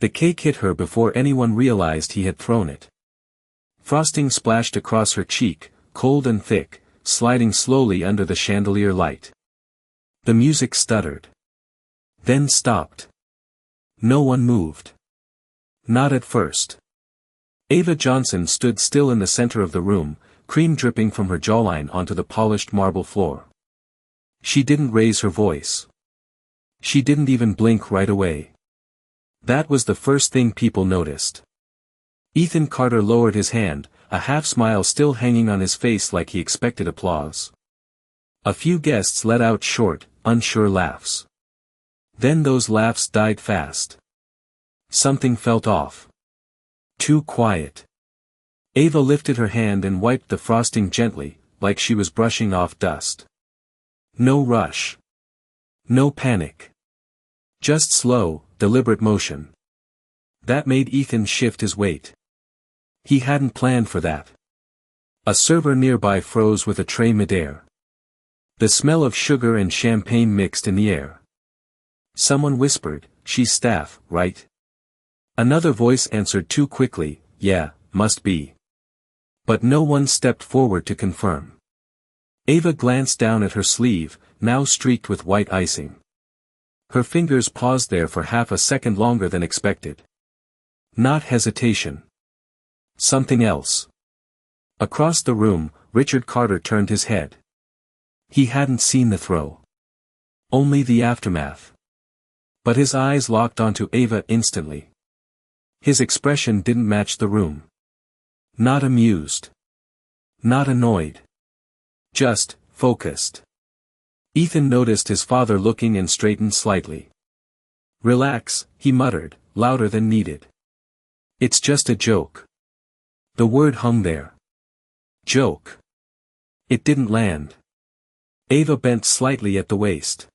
The cake hit her before anyone realized he had thrown it. Frosting splashed across her cheek, cold and thick, sliding slowly under the chandelier light. The music stuttered. Then stopped. No one moved. Not at first. Ava Johnson stood still in the center of the room, cream dripping from her jawline onto the polished marble floor. She didn't raise her voice. She didn't even blink right away. That was the first thing people noticed. Ethan Carter lowered his hand, a half-smile still hanging on his face like he expected applause. A few guests let out short, unsure laughs. Then those laughs died fast. Something felt off. Too quiet. Ava lifted her hand and wiped the frosting gently, like she was brushing off dust. No rush. No panic. Just slow, deliberate motion. That made Ethan shift his weight. He hadn't planned for that. A server nearby froze with a tray midair. The smell of sugar and champagne mixed in the air. Someone whispered, "She's staff, right?" Another voice answered too quickly, "Yeah, must be." But no one stepped forward to confirm. Ava glanced down at her sleeve, now streaked with white icing. Her fingers paused there for half a second longer than expected. Not hesitation. Something else. Across the room, Richard Carter turned his head. He hadn't seen the throw. Only the aftermath. But his eyes locked onto Ava instantly. His expression didn't match the room. Not amused. Not annoyed. Just, focused. Ethan noticed his father looking and straightened slightly. "Relax," he muttered, louder than needed. "It's just a joke." The word hung there. Joke. It didn't land. Ava bent slightly at the waist.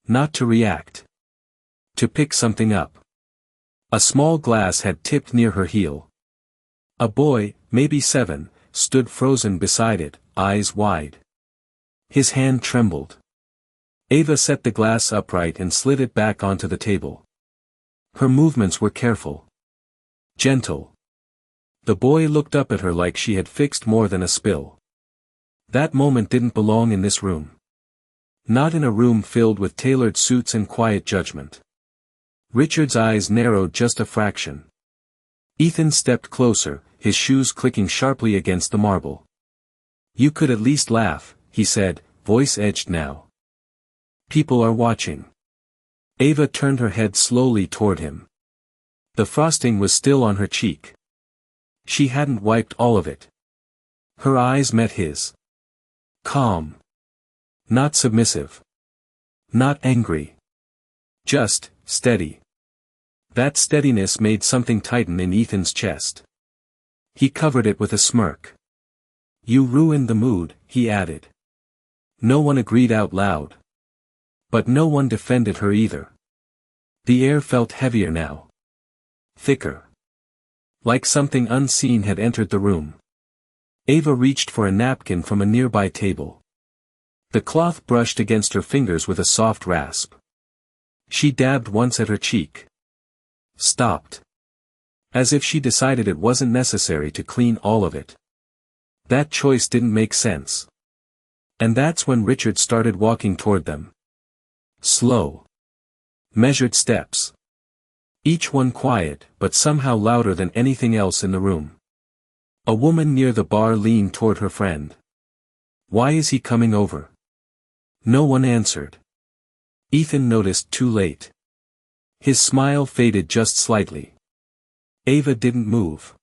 Not to react. To pick something up. A small glass had tipped near her heel. A boy, maybe 7, stood frozen beside it, eyes wide. His hand trembled. Ava set the glass upright and slid it back onto the table. Her movements were careful. Gentle. The boy looked up at her like she had fixed more than a spill. That moment didn't belong in this room. Not in a room filled with tailored suits and quiet judgment. Richard's eyes narrowed just a fraction. Ethan stepped closer, his shoes clicking sharply against the marble. "You could at least laugh," he said, voice edged now. "People are watching." Ava turned her head slowly toward him. The frosting was still on her cheek. She hadn't wiped all of it. Her eyes met his. Calm. Not submissive. Not angry. Just, steady. That steadiness made something tighten in Ethan's chest. He covered it with a smirk. "You ruined the mood," he added. No one agreed out loud. But no one defended her either. The air felt heavier now. Thicker. Like something unseen had entered the room. Ava reached for a napkin from a nearby table. The cloth brushed against her fingers with a soft rasp. She dabbed once at her cheek. Stopped. As if she decided it wasn't necessary to clean all of it. That choice didn't make sense. And that's when Richard started walking toward them. Slow. Measured steps. Each one quiet, but somehow louder than anything else in the room. A woman near the bar leaned toward her friend. "Why is he coming over?" No one answered. Ethan noticed too late. His smile faded just slightly. Ava didn't move.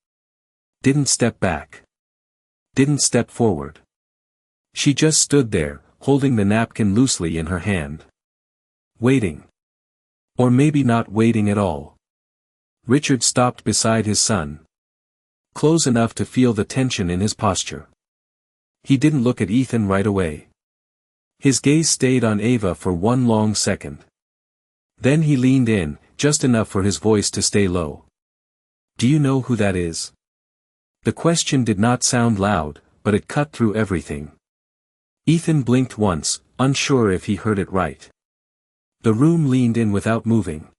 Didn't step back. Didn't step forward. She just stood there, holding the napkin loosely in her hand. Waiting. Or maybe not waiting at all. Richard stopped beside his son. Close enough to feel the tension in his posture. He didn't look at Ethan right away. His gaze stayed on Ava for one long second. Then he leaned in, just enough for his voice to stay low. "Do you know who that is?" The question did not sound loud, but it cut through everything. Ethan blinked once, unsure if he heard it right. The room leaned in without moving.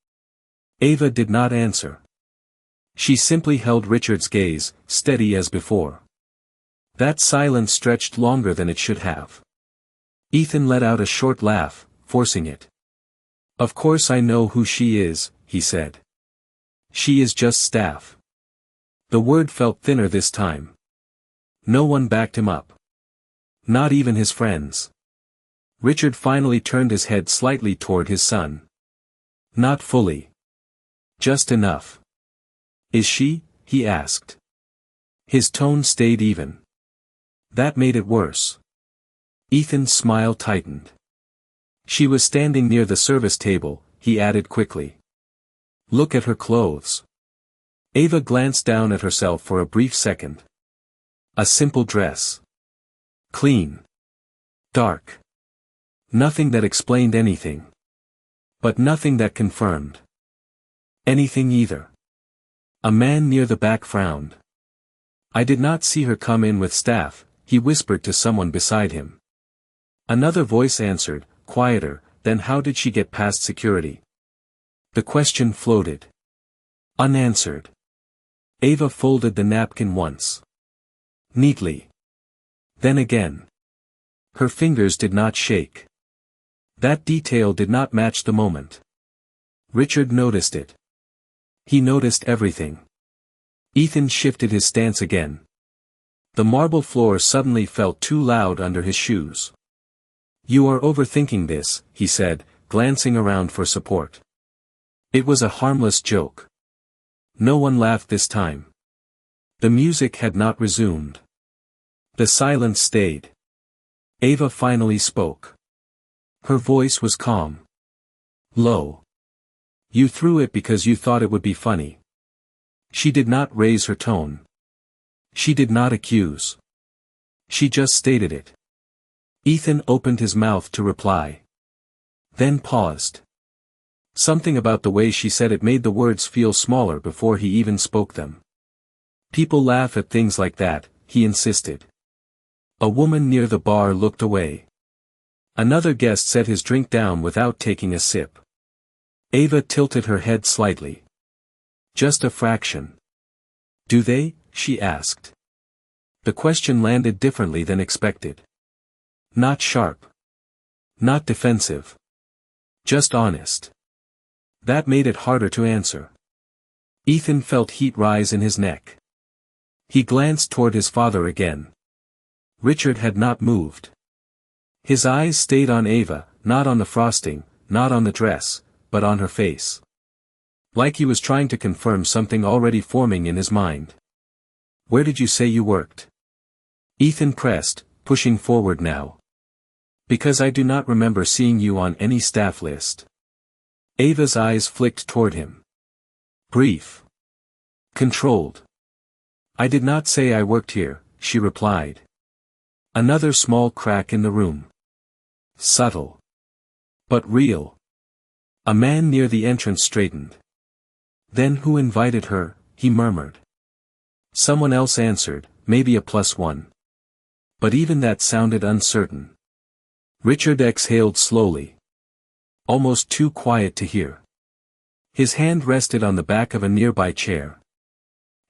Ava did not answer. She simply held Richard's gaze, steady as before. That silence stretched longer than it should have. Ethan let out a short laugh, forcing it. "Of course I know who she is," he said. "She is just staff." The word felt thinner this time. No one backed him up. Not even his friends. Richard finally turned his head slightly toward his son. "Not fully. Just enough." "Is she?" he asked. His tone stayed even. That made it worse. Ethan's smile tightened. "She was standing near the service table," he added quickly. "Look at her clothes." Ava glanced down at herself for a brief second. A simple dress. Clean. Dark. Nothing that explained anything. But nothing that confirmed anything either. A man near the back frowned. "I did not see her come in with staff," he whispered to someone beside him. Another voice answered, quieter, "Then how did she get past security?" The question floated. Unanswered. Ava folded the napkin once. Neatly. Then again. Her fingers did not shake. That detail did not match the moment. Richard noticed it. He noticed everything. Ethan shifted his stance again. The marble floor suddenly felt too loud under his shoes. "You are overthinking this," he said, glancing around for support. It was a harmless joke. No one laughed this time. The music had not resumed. The silence stayed. Ava finally spoke. Her voice was calm. Low. "You threw it because you thought it would be funny." She did not raise her tone. She did not accuse. She just stated it. Ethan opened his mouth to reply. Then paused. Something about the way she said it made the words feel smaller before he even spoke them. "People laugh at things like that," he insisted. A woman near the bar looked away. Another guest set his drink down without taking a sip. Ava tilted her head slightly. "Just a fraction." "Do they?" she asked. The question landed differently than expected. Not sharp. Not defensive. Just honest. That made it harder to answer. Ethan felt heat rise in his neck. He glanced toward his father again. Richard had not moved. His eyes stayed on Ava, not on the frosting, not on the dress, but on her face. Like he was trying to confirm something already forming in his mind. "Where did you say you worked?" Ethan pressed, pushing forward now. "Because I do not remember seeing you on any staff list." Ava's eyes flicked toward him. Brief. Controlled. "I did not say I worked here," she replied. Another small crack in the room. Subtle. But real. A man near the entrance straightened. "Then who invited her?" he murmured. Someone else answered, maybe a +1. But even that sounded uncertain. Richard exhaled slowly. Almost too quiet to hear. His hand rested on the back of a nearby chair.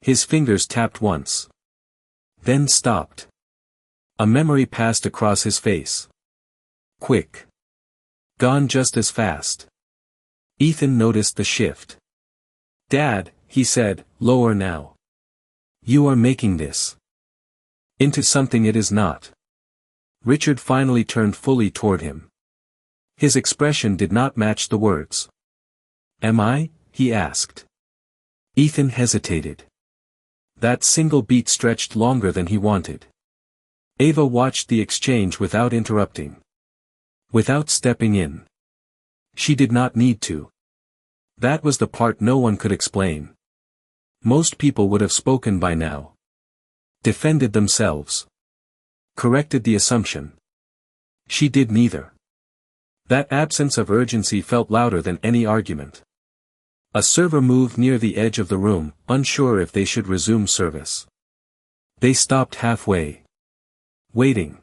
His fingers tapped once. Then stopped. A memory passed across his face. Quick. Gone just as fast. Ethan noticed the shift. "Dad," he said, lower now. "You are making this into something it is not." Richard finally turned fully toward him. His expression did not match the words. "Am I?" he asked. Ethan hesitated. That single beat stretched longer than he wanted. Ava watched the exchange without interrupting. Without stepping in. She did not need to. That was the part no one could explain. Most people would have spoken by now. Defended themselves. Corrected the assumption. She did neither. That absence of urgency felt louder than any argument. A server moved near the edge of the room, unsure if they should resume service. They stopped halfway. Waiting.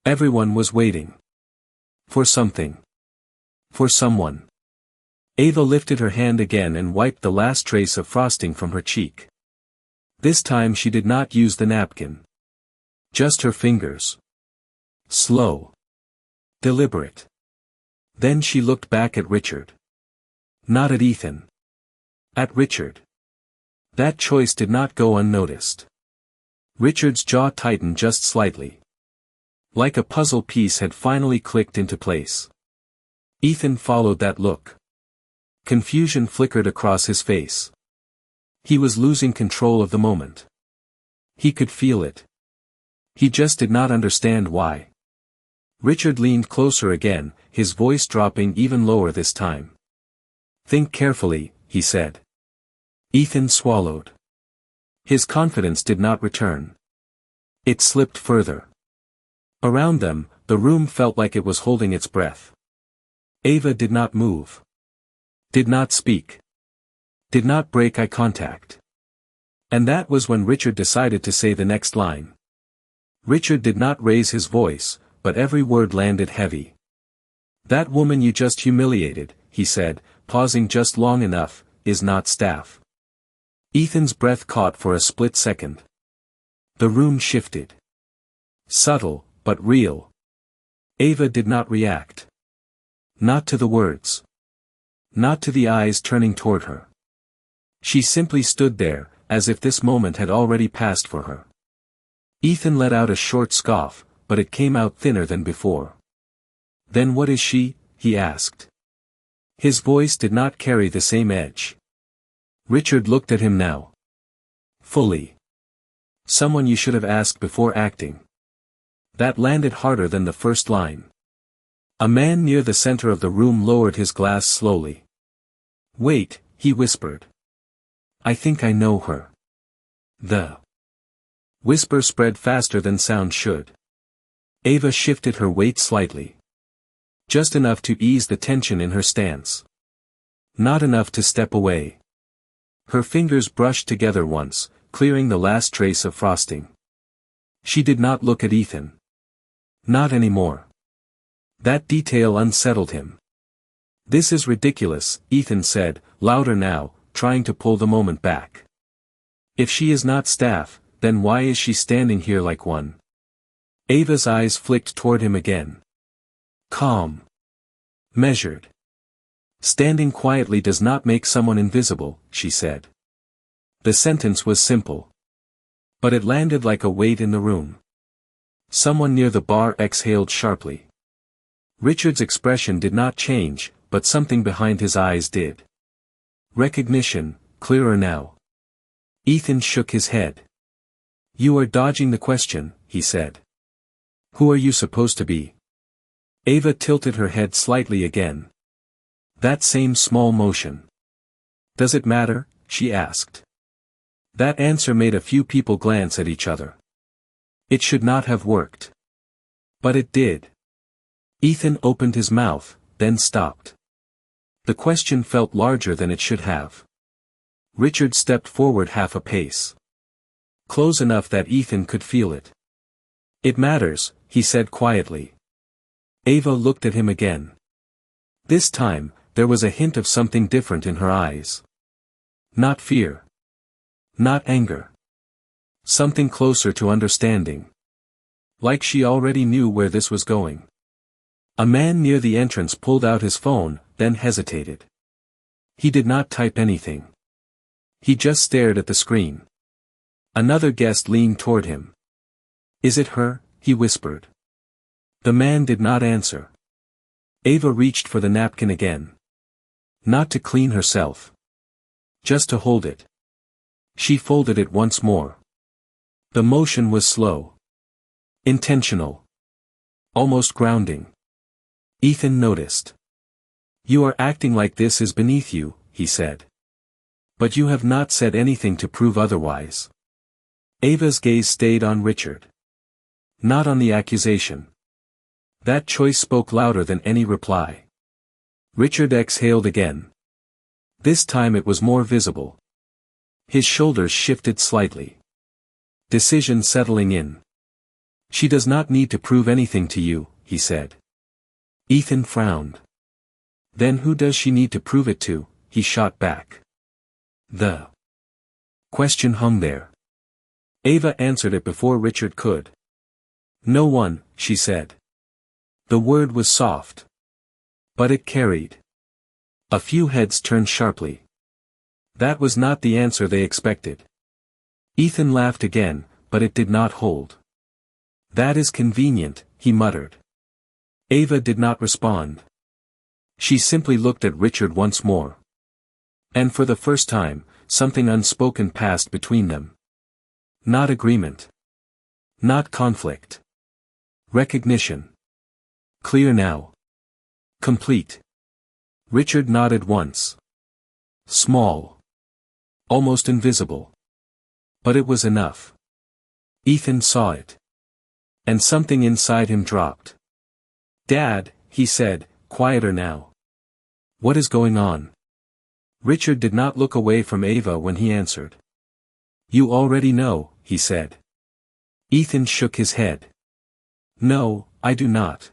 Everyone was waiting. For something. For someone. Ava lifted her hand again and wiped the last trace of frosting from her cheek. This time she did not use the napkin. Just her fingers. Slow. Deliberate. Then she looked back at Richard. Not at Ethan. At Richard. That choice did not go unnoticed. Richard's jaw tightened just slightly. Like a puzzle piece had finally clicked into place. Ethan followed that look. Confusion flickered across his face. He was losing control of the moment. He could feel it. He just did not understand why. Richard leaned closer again, his voice dropping even lower this time. Think carefully, he said. Ethan swallowed. His confidence did not return. It slipped further. Around them, the room felt like it was holding its breath. Ava did not move. Did not speak. Did not break eye contact. And that was when Richard decided to say the next line. Richard did not raise his voice, but every word landed heavy. That woman you just humiliated, he said, pausing just long enough, is not staff. Ethan's breath caught for a split second. The room shifted. Subtle, but real. Ava did not react. Not to the words. Not to the eyes turning toward her. She simply stood there, as if this moment had already passed for her. Ethan let out a short scoff, but it came out thinner than before. Then what is she? He asked. His voice did not carry the same edge. Richard looked at him now. Fully. Someone you should have asked before acting. That landed harder than the first line. A man near the center of the room lowered his glass slowly. Wait, he whispered. I think I know her. The whisper spread faster than sound should. Ava shifted her weight slightly. Just enough to ease the tension in her stance. Not enough to step away. Her fingers brushed together once, clearing the last trace of frosting. She did not look at Ethan. Not anymore. That detail unsettled him. This is ridiculous, Ethan said, louder now, trying to pull the moment back. If she is not staff, then why is she standing here like one? Ava's eyes flicked toward him again. Calm. Measured. Standing quietly does not make someone invisible, she said. The sentence was simple. But it landed like a weight in the room. Someone near the bar exhaled sharply. Richard's expression did not change, but something behind his eyes did. Recognition, clearer now. Ethan shook his head. You are dodging the question, he said. Who are you supposed to be? Ava tilted her head slightly again. That same small motion. Does it matter? She asked. That answer made a few people glance at each other. It should not have worked. But it did. Ethan opened his mouth, then stopped. The question felt larger than it should have. Richard stepped forward half a pace. Close enough that Ethan could feel it. It matters, he said quietly. Ava looked at him again. This time, there was a hint of something different in her eyes. Not fear. Not anger. Something closer to understanding. Like she already knew where this was going. A man near the entrance pulled out his phone, then hesitated. He did not type anything. He just stared at the screen. Another guest leaned toward him. Is it her? He whispered. The man did not answer. Ava reached for the napkin again. Not to clean herself. Just to hold it. She folded it once more. The motion was slow. Intentional. Almost grounding. Ethan noticed. You are acting like this is beneath you, he said. But you have not said anything to prove otherwise. Ava's gaze stayed on Richard. Not on the accusation. That choice spoke louder than any reply. Richard exhaled again. This time it was more visible. His shoulders shifted slightly. Decision settling in. She does not need to prove anything to you, he said. Ethan frowned. Then who does she need to prove it to? He shot back. The question hung there. Ava answered it before Richard could. No one, she said. The word was soft. But it carried. A few heads turned sharply. That was not the answer they expected. Ethan laughed again, but it did not hold. That is convenient, he muttered. Ava did not respond. She simply looked at Richard once more. And for the first time, something unspoken passed between them. Not agreement. Not conflict. Recognition. Clear now. Complete. Richard nodded once. Small. Almost invisible. But it was enough. Ethan saw it. And something inside him dropped. Dad, he said, quieter now. What is going on? Richard did not look away from Ava when he answered. You already know, he said. Ethan shook his head. No, I do not.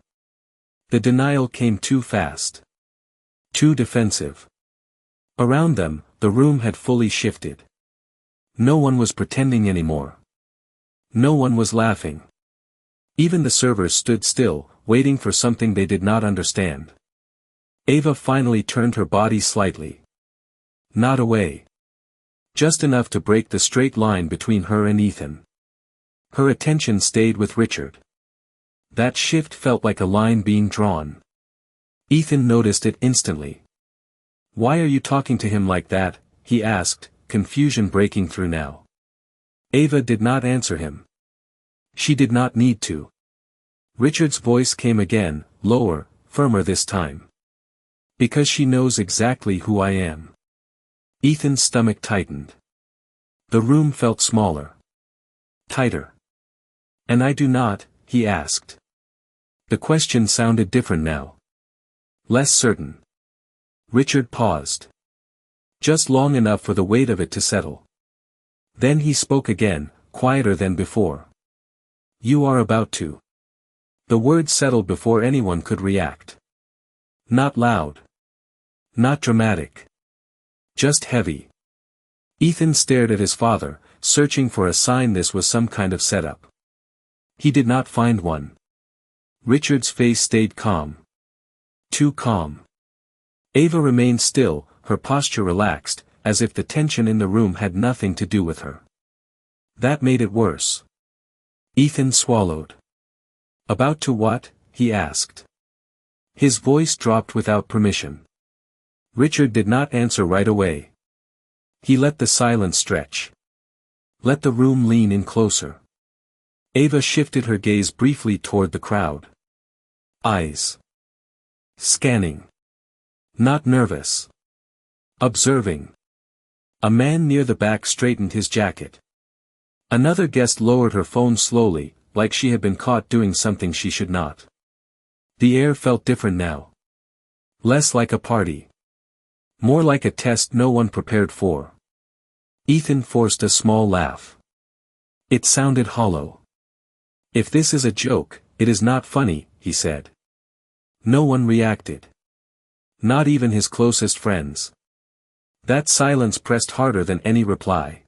The denial came too fast. Too defensive. Around them, the room had fully shifted. No one was pretending anymore. No one was laughing. Even the servers stood still, waiting for something they did not understand. Ava finally turned her body slightly. Not away. Just enough to break the straight line between her and Ethan. Her attention stayed with Richard. That shift felt like a line being drawn. Ethan noticed it instantly. Why are you talking to him like that? He asked, confusion breaking through now. Ava did not answer him. She did not need to. Richard's voice came again, lower, firmer this time. Because she knows exactly who I am. Ethan's stomach tightened. The room felt smaller. Tighter. And I do not, he asked. The question sounded different now. Less certain. Richard paused. Just long enough for the weight of it to settle. Then he spoke again, quieter than before. You are about to. The word settled before anyone could react. Not loud. Not dramatic. Just heavy. Ethan stared at his father, searching for a sign this was some kind of setup. He did not find one. Richard's face stayed calm. Too calm. Ava remained still, her posture relaxed, as if the tension in the room had nothing to do with her. That made it worse. Ethan swallowed. About to what? He asked. His voice dropped without permission. Richard did not answer right away. He let the silence stretch. Let the room lean in closer. Ava shifted her gaze briefly toward the crowd. Eyes. Scanning. Not nervous. Observing. A man near the back straightened his jacket. Another guest lowered her phone slowly, like she had been caught doing something she should not. The air felt different now. Less like a party. More like a test no one prepared for. Ethan forced a small laugh. It sounded hollow. If this is a joke, it is not funny, he said. No one reacted. Not even his closest friends. That silence pressed harder than any reply.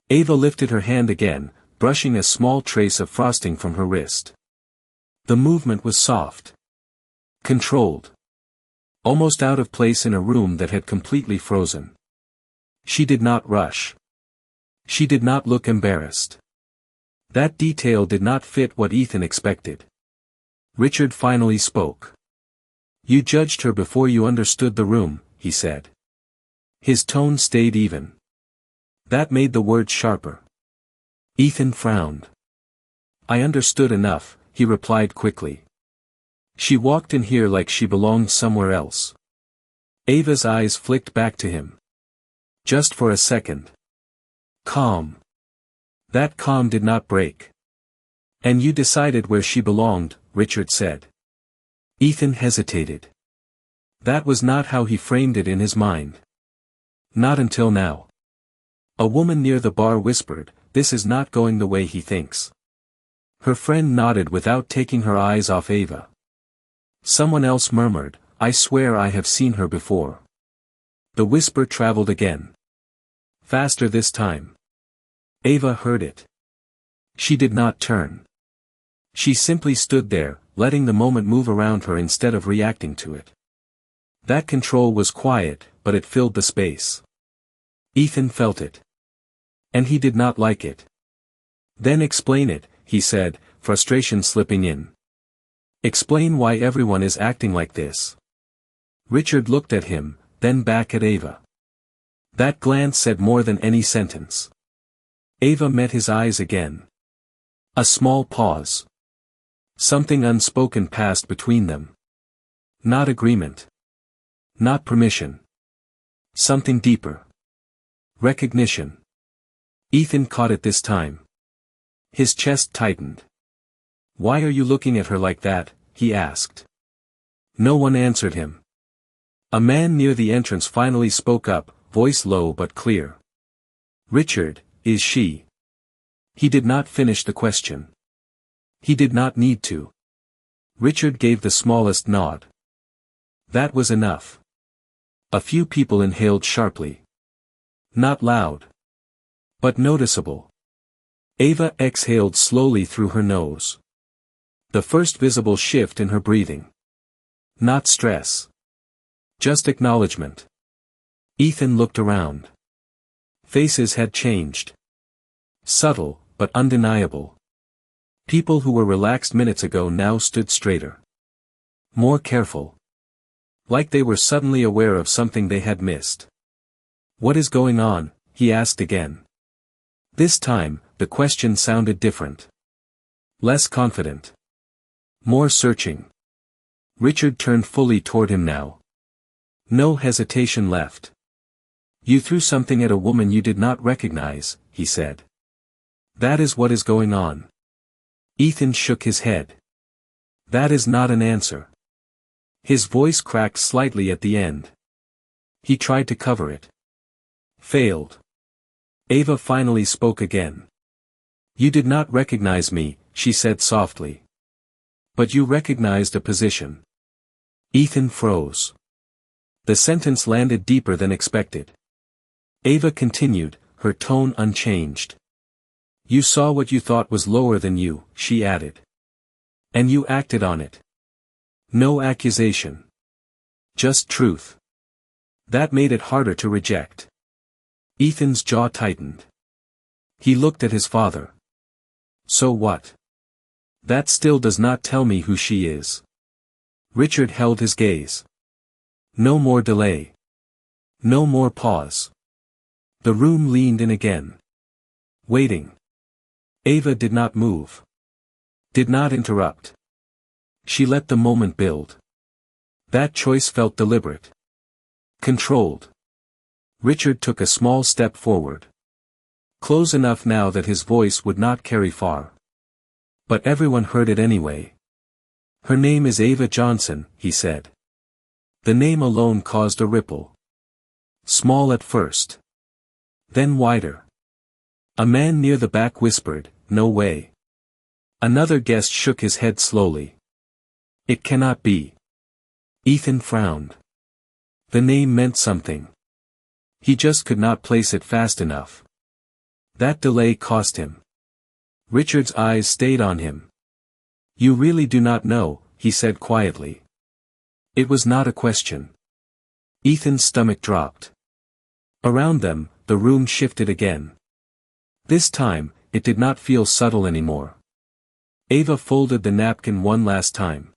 Ava lifted her hand again, brushing a small trace of frosting from her wrist. The movement was soft. Controlled. Almost out of place in a room that had completely frozen. She did not rush. She did not look embarrassed. That detail did not fit what Ethan expected. Richard finally spoke. You judged her before you understood the room, he said. His tone stayed even. That made the words sharper. Ethan frowned. I understood enough, he replied quickly. She walked in here like she belonged somewhere else. Ava's eyes flicked back to him. Just for a second. Calm. That calm did not break. And you decided where she belonged, Richard said. Ethan hesitated. That was not how he framed it in his mind. Not until now. A woman near the bar whispered, this is not going the way he thinks. Her friend nodded without taking her eyes off Ava. Someone else murmured, I swear I have seen her before. The whisper traveled again. Faster this time. Ava heard it. She did not turn. She simply stood there, letting the moment move around her instead of reacting to it. That control was quiet, but it filled the space. Ethan felt it. And he did not like it. Then explain it, he said, frustration slipping in. Explain why everyone is acting like this. Richard looked at him, then back at Ava. That glance said more than any sentence. Ava met his eyes again. A small pause. Something unspoken passed between them. Not agreement. Not permission. Something deeper. Recognition. Ethan caught it this time. His chest tightened. Why are you looking at her like that? He asked. No one answered him. A man near the entrance finally spoke up, voice low but clear. Richard, is she? He did not finish the question. He did not need to. Richard gave the smallest nod. That was enough. A few people inhaled sharply. Not loud. But noticeable. Ava exhaled slowly through her nose. The first visible shift in her breathing. Not stress. Just acknowledgement. Ethan looked around. Faces had changed. Subtle, but undeniable. People who were relaxed minutes ago now stood straighter. More careful. Like they were suddenly aware of something they had missed. What is going on? He asked again. This time, the question sounded different. Less confident. More searching. Richard turned fully toward him now. No hesitation left. You threw something at a woman you did not recognize, he said. That is what is going on. Ethan shook his head. That is not an answer. His voice cracked slightly at the end. He tried to cover it. Failed. Ava finally spoke again. You did not recognize me, she said softly. But you recognized a position. Ethan froze. The sentence landed deeper than expected. Ava continued, her tone unchanged. You saw what you thought was lower than you, she added. And you acted on it. No accusation. Just truth. That made it harder to reject. Ethan's jaw tightened. He looked at his father. So what? That still does not tell me who she is. Richard held his gaze. No more delay. No more pause. The room leaned in again. Waiting. Ava did not move. Did not interrupt. She let the moment build. That choice felt deliberate. Controlled. Richard took a small step forward. Close enough now that his voice would not carry far. But everyone heard it anyway. Her name is Ava Johnson, he said. The name alone caused a ripple. Small at first. Then wider. A man near the back whispered, no way. Another guest shook his head slowly. It cannot be. Ethan frowned. The name meant something. He just could not place it fast enough. That delay cost him. Richard's eyes stayed on him. You really do not know, he said quietly. It was not a question. Ethan's stomach dropped. Around them, the room shifted again. This time, it did not feel subtle anymore. Ava folded the napkin one last time.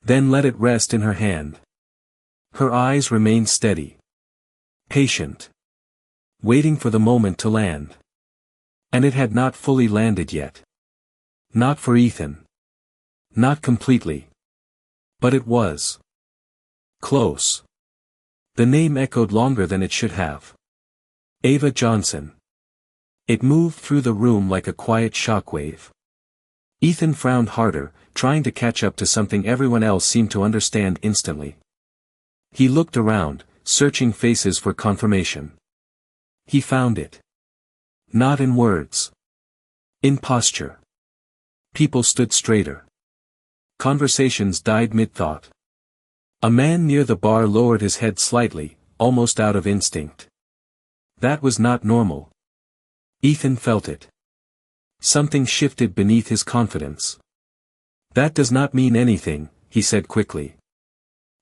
Then let it rest in her hand. Her eyes remained steady. Patient. Waiting for the moment to land. And it had not fully landed yet. Not for Ethan. Not completely. But it was. Close. The name echoed longer than it should have. Ava Johnson. It moved through the room like a quiet shockwave. Ethan frowned harder, trying to catch up to something everyone else seemed to understand instantly. He looked around, searching faces for confirmation. He found it. Not in words. In posture. People stood straighter. Conversations died mid-thought. A man near the bar lowered his head slightly, almost out of instinct. That was not normal. Ethan felt it. Something shifted beneath his confidence. That does not mean anything, he said quickly.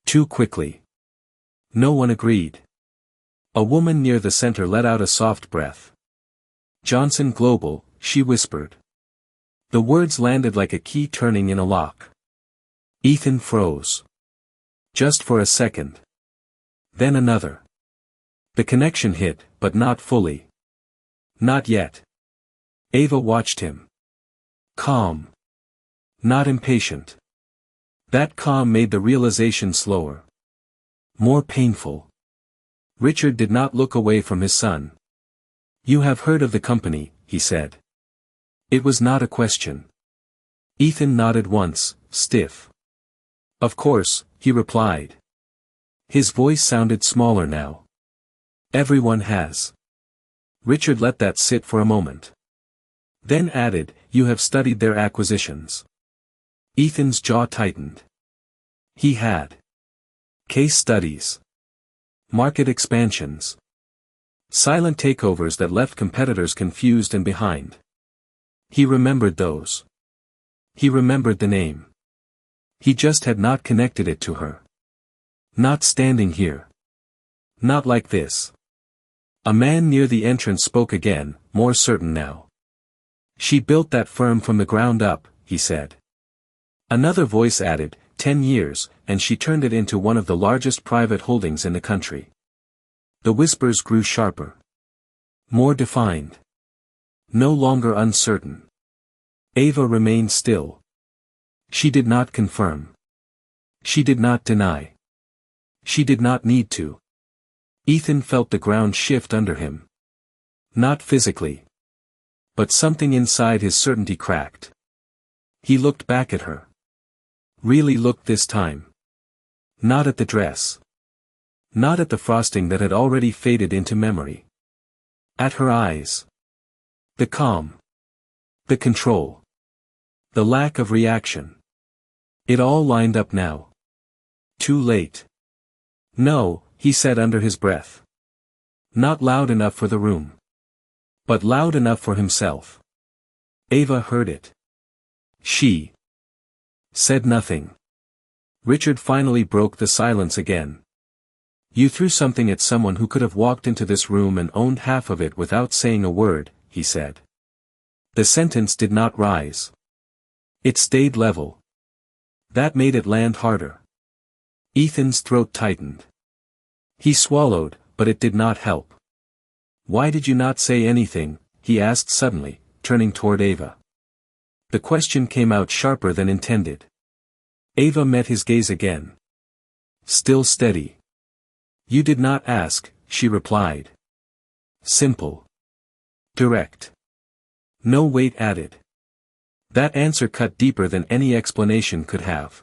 Too quickly. No one agreed. A woman near the center let out a soft breath. Johnson Global, she whispered. The words landed like a key turning in a lock. Ethan froze. Just for a second. Then another. The connection hit, but not fully. Not yet. Ava watched him. Calm. Not impatient. That calm made the realization slower. More painful. Richard did not look away from his son. You have heard of the company, he said. It was not a question. Ethan nodded once, stiff. Of course, he replied. His voice sounded smaller now. Everyone has. Richard let that sit for a moment. Then added, you have studied their acquisitions. Ethan's jaw tightened. He had. Case studies. Market expansions. Silent takeovers that left competitors confused and behind. He remembered those. He remembered the name. He just had not connected it to her. Not standing here. Not like this. A man near the entrance spoke again, more certain now. She built that firm from the ground up, he said. Another voice added, 10 years, and she turned it into one of the largest private holdings in the country. The whispers grew sharper. More defined. No longer uncertain. Ava remained still. She did not confirm. She did not deny. She did not need to. Ethan felt the ground shift under him. Not physically. But something inside his certainty cracked. He looked back at her. Really looked this time. Not at the dress. Not at the frosting that had already faded into memory. At her eyes. The calm. The control. The lack of reaction. It all lined up now. Too late. No, he said under his breath. Not loud enough for the room. But loud enough for himself. Ava heard it. She said nothing. Richard finally broke the silence again. You threw something at someone who could have walked into this room and owned half of it without saying a word, he said. The sentence did not rise. It stayed level. That made it land harder. Ethan's throat tightened. He swallowed, but it did not help. Why did you not say anything, he asked suddenly, turning toward Ava. The question came out sharper than intended. Ava met his gaze again. Still steady. You did not ask, she replied. Simple. Direct. No weight added. That answer cut deeper than any explanation could have.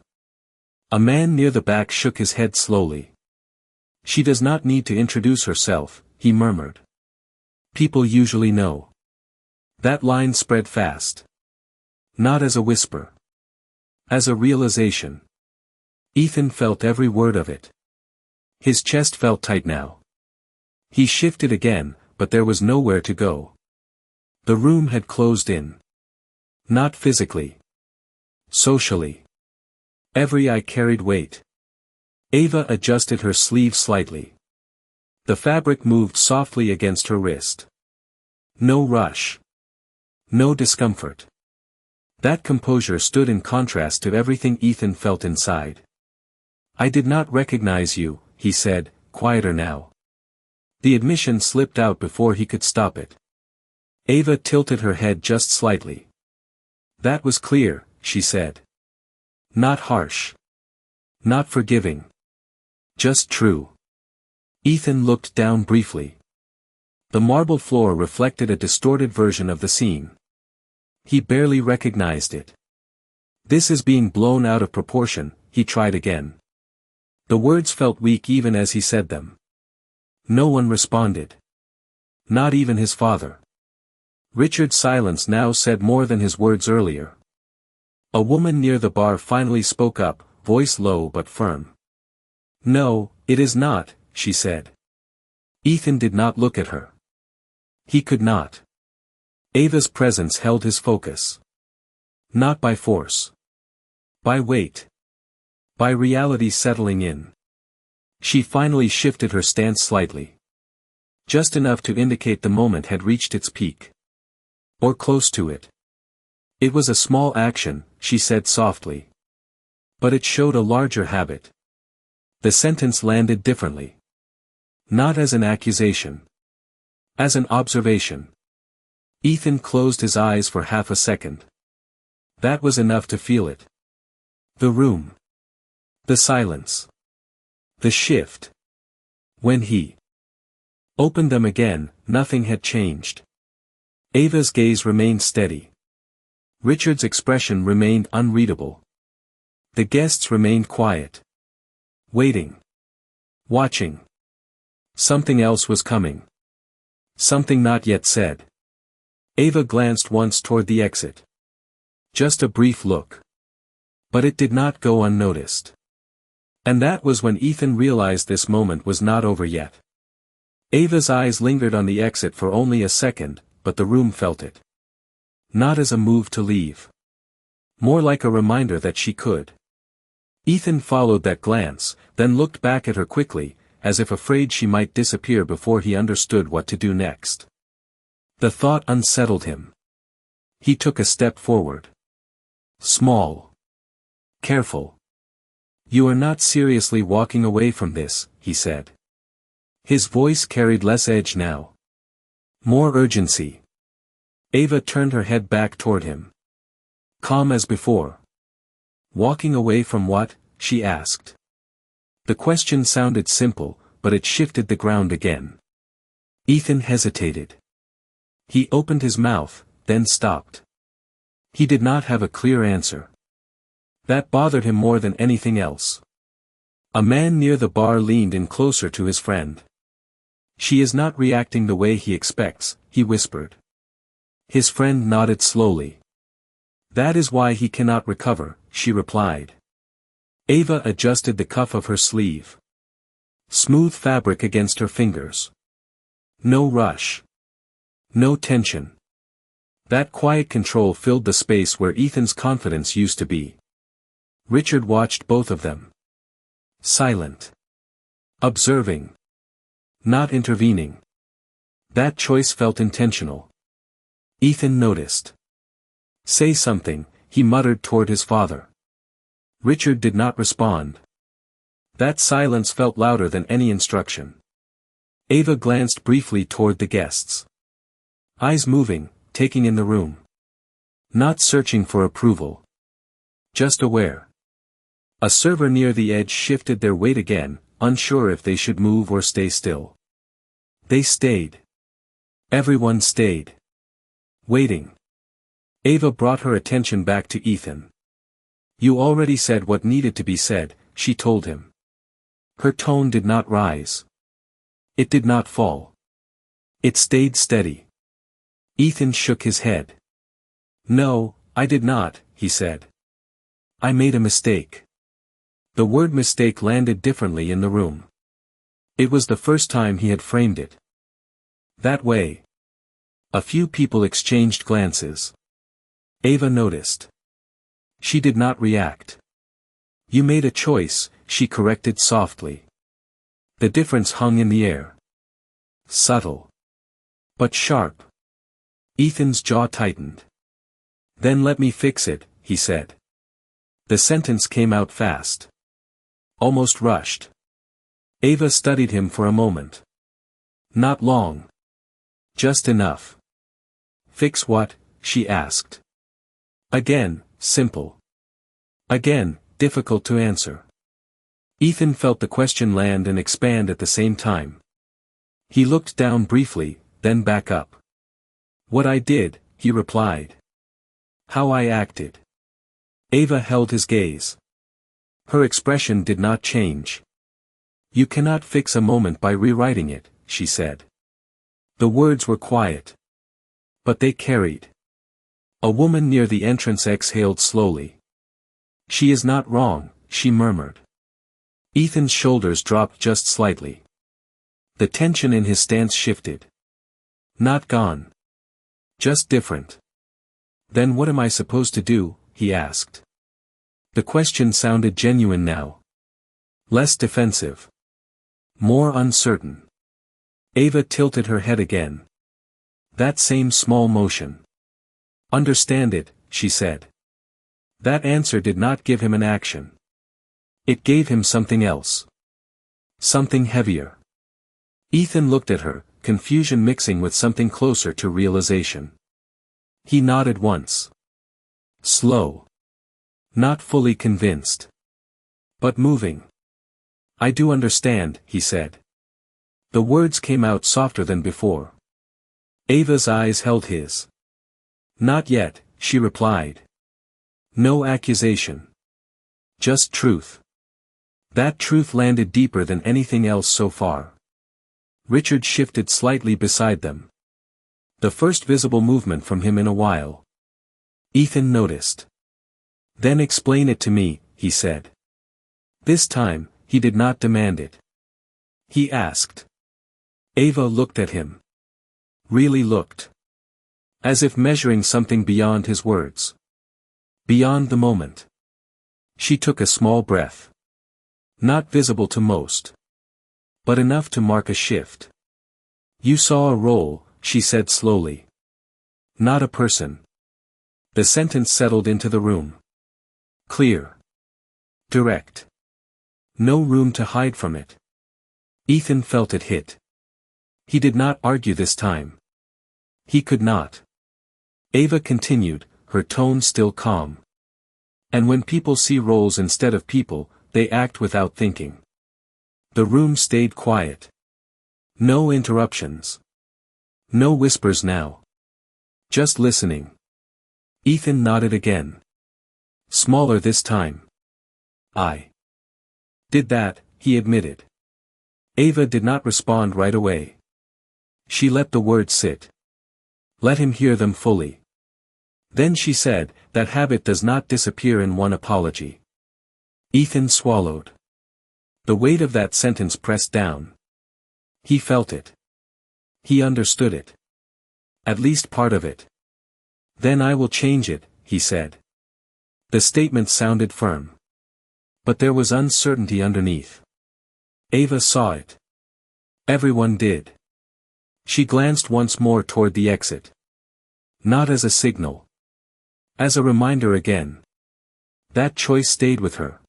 A man near the back shook his head slowly. She does not need to introduce herself, he murmured. People usually know. That line spread fast. Not as a whisper. As a realization. Ethan felt every word of it. His chest felt tight now. He shifted again, but there was nowhere to go. The room had closed in. Not physically. Socially. Every eye carried weight. Ava adjusted her sleeve slightly. The fabric moved softly against her wrist. No rush. No discomfort. That composure stood in contrast to everything Ethan felt inside. I did not recognize you, he said, quieter now. The admission slipped out before he could stop it. Ava tilted her head just slightly. That was clear, she said. Not harsh. Not forgiving. Just true. Ethan looked down briefly. The marble floor reflected a distorted version of the scene. He barely recognized it. This is being blown out of proportion, he tried again. The words felt weak even as he said them. No one responded. Not even his father. Richard's silence now said more than his words earlier. A woman near the bar finally spoke up, voice low but firm. No, it is not, she said. Ethan did not look at her. He could not. Ava's presence held his focus. Not by force. By weight. By reality settling in. She finally shifted her stance slightly. Just enough to indicate the moment had reached its peak. Or close to it. It was a small action, she said softly. But it showed a larger habit. The sentence landed differently. Not as an accusation. As an observation. Ethan closed his eyes for half a second. That was enough to feel it. The room. The silence. The shift. When he opened them again, nothing had changed. Ava's gaze remained steady. Richard's expression remained unreadable. The guests remained quiet. Waiting. Watching. Something else was coming. Something not yet said. Ava glanced once toward the exit. Just a brief look. But it did not go unnoticed. And that was when Ethan realized this moment was not over yet. Ava's eyes lingered on the exit for only a second, but the room felt it. Not as a move to leave. More like a reminder that she could. Ethan followed that glance, then looked back at her quickly, as if afraid she might disappear before he understood what to do next. The thought unsettled him. He took a step forward. Small. Careful. You are not seriously walking away from this, he said. His voice carried less edge now. More urgency. Ava turned her head back toward him. Calm as before. Walking away from what? She asked. The question sounded simple, but it shifted the ground again. Ethan hesitated. He opened his mouth, then stopped. He did not have a clear answer. That bothered him more than anything else. A man near the bar leaned in closer to his friend. She is not reacting the way he expects, he whispered. His friend nodded slowly. That is why he cannot recover, she replied. Ava adjusted the cuff of her sleeve. Smooth fabric against her fingers. No rush. No tension. That quiet control filled the space where Ethan's confidence used to be. Richard watched both of them. Silent. Observing. Not intervening. That choice felt intentional. Ethan noticed. Say something, he muttered toward his father. Richard did not respond. That silence felt louder than any instruction. Ava glanced briefly toward the guests. Eyes moving, taking in the room. Not searching for approval. Just aware. A server near the edge shifted their weight again, unsure if they should move or stay still. They stayed. Everyone stayed. Waiting. Ava brought her attention back to Ethan. You already said what needed to be said, she told him. Her tone did not rise. It did not fall. It stayed steady. Ethan shook his head. No, I did not, he said. I made a mistake. The word mistake landed differently in the room. It was the first time he had framed it that way. A few people exchanged glances. Ava noticed. She did not react. You made a choice, she corrected softly. The difference hung in the air. Subtle. But sharp. Ethan's jaw tightened. Then let me fix it, he said. The sentence came out fast. Almost rushed. Ava studied him for a moment. Not long. Just enough. Fix what? She asked. Again, simple. Again, difficult to answer. Ethan felt the question land and expand at the same time. He looked down briefly, then back up. What I did, he replied. How I acted. Ava held his gaze. Her expression did not change. You cannot fix a moment by rewriting it, she said. The words were quiet. But they carried. A woman near the entrance exhaled slowly. She is not wrong, she murmured. Ethan's shoulders dropped just slightly. The tension in his stance shifted. Not gone. Just different. Then what am I supposed to do? He asked. The question sounded genuine now. Less defensive. More uncertain. Ava tilted her head again. That same small motion. Understand it, she said. That answer did not give him an action. It gave him something else. Something heavier. Ethan looked at her, confusion mixing with something closer to realization. He nodded once. Slow. Not fully convinced. But moving. I do understand, he said. The words came out softer than before. Ava's eyes held his. Not yet, she replied. No accusation. Just truth. That truth landed deeper than anything else so far. Richard shifted slightly beside them. The first visible movement from him in a while. Ethan noticed. Then explain it to me, he said. This time, he did not demand it. He asked. Ava looked at him. Really looked. As if measuring something beyond his words. Beyond the moment. She took a small breath. Not visible to most. But enough to mark a shift. You saw a role, she said slowly. Not a person. The sentence settled into the room. Clear. Direct. No room to hide from it. Ethan felt it hit. He did not argue this time. He could not. Ava continued, her tone still calm. And when people see roles instead of people, they act without thinking. The room stayed quiet. No interruptions. No whispers now. Just listening. Ethan nodded again. Smaller this time. I did that, he admitted. Ava did not respond right away. She let the words sit. Let him hear them fully. Then she said, that habit does not disappear in one apology. Ethan swallowed. The weight of that sentence pressed down. He felt it. He understood it. At least part of it. Then I will change it, he said. The statement sounded firm. But there was uncertainty underneath. Ava saw it. Everyone did. She glanced once more toward the exit. Not as a signal. As a reminder again. That choice stayed with her.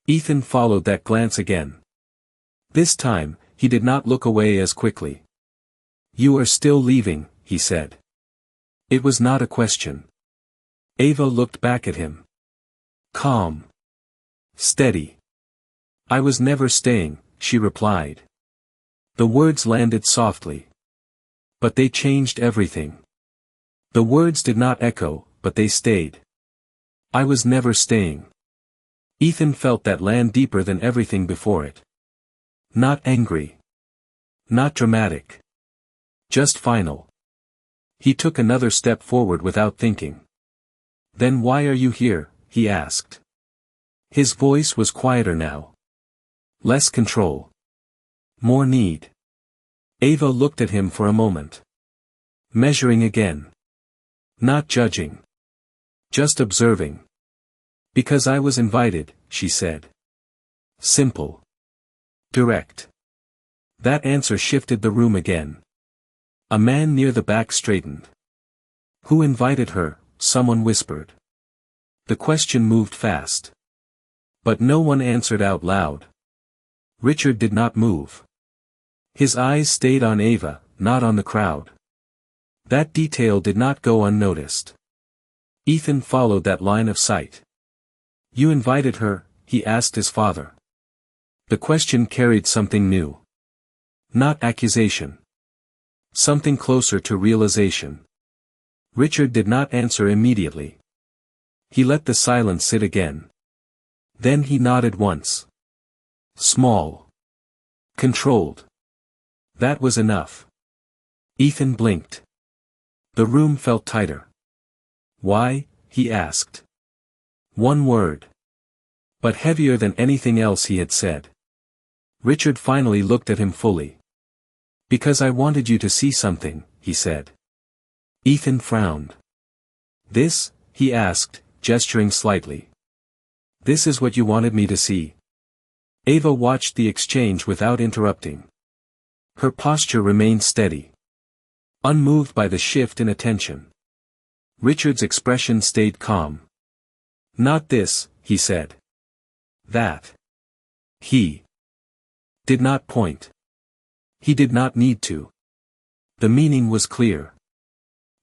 Ethan followed that glance again. This time, he did not look away as quickly. You are still leaving, he said. It was not a question. Ava looked back at him. Calm. Steady. I was never staying, she replied. The words landed softly. But they changed everything. The words did not echo, but they stayed. I was never staying. Ethan felt that land deeper than everything before it. Not angry. Not dramatic. Just final. He took another step forward without thinking. Then why are you here? He asked. His voice was quieter now. Less control. More need. Ava looked at him for a moment. Measuring again. Not judging. Just observing. Because I was invited, she said. Simple. Direct. That answer shifted the room again. A man near the back straightened. Who invited her? Someone whispered. The question moved fast. But no one answered out loud. Richard did not move. His eyes stayed on Ava, not on the crowd. That detail did not go unnoticed. Ethan followed that line of sight. You invited her? He asked his father. The question carried something new. Not accusation. Something closer to realization. Richard did not answer immediately. He let the silence sit again. Then he nodded once. Small. Controlled. That was enough. Ethan blinked. The room felt tighter. Why? He asked. One word. But heavier than anything else he had said. Richard finally looked at him fully. "Because I wanted you to see something," he said. Ethan frowned. "This?" he asked, gesturing slightly. "This is what you wanted me to see?" Ava watched the exchange without interrupting. Her posture remained steady, unmoved by the shift in attention. Richard's expression stayed calm. "Not this," he said. "That." He did not point. He did not need to. The meaning was clear.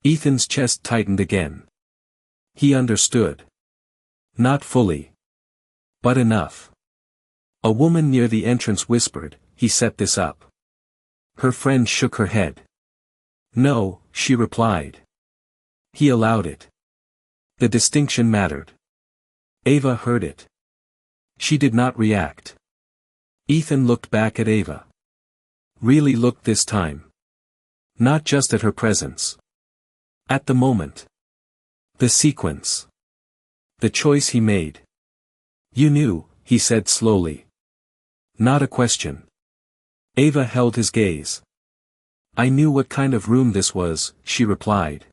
Ethan's chest tightened again. He understood. Not fully. But enough. A woman near the entrance whispered, "He set this up." Her friend shook her head. "No," she replied. "He allowed it." The distinction mattered. Ava heard it. She did not react. Ethan looked back at Ava. Really looked this time. Not just at her presence. At the moment. The sequence. The choice he made. "You knew," he said slowly. Not a question. Ava held his gaze. "I knew what kind of room this was," she replied.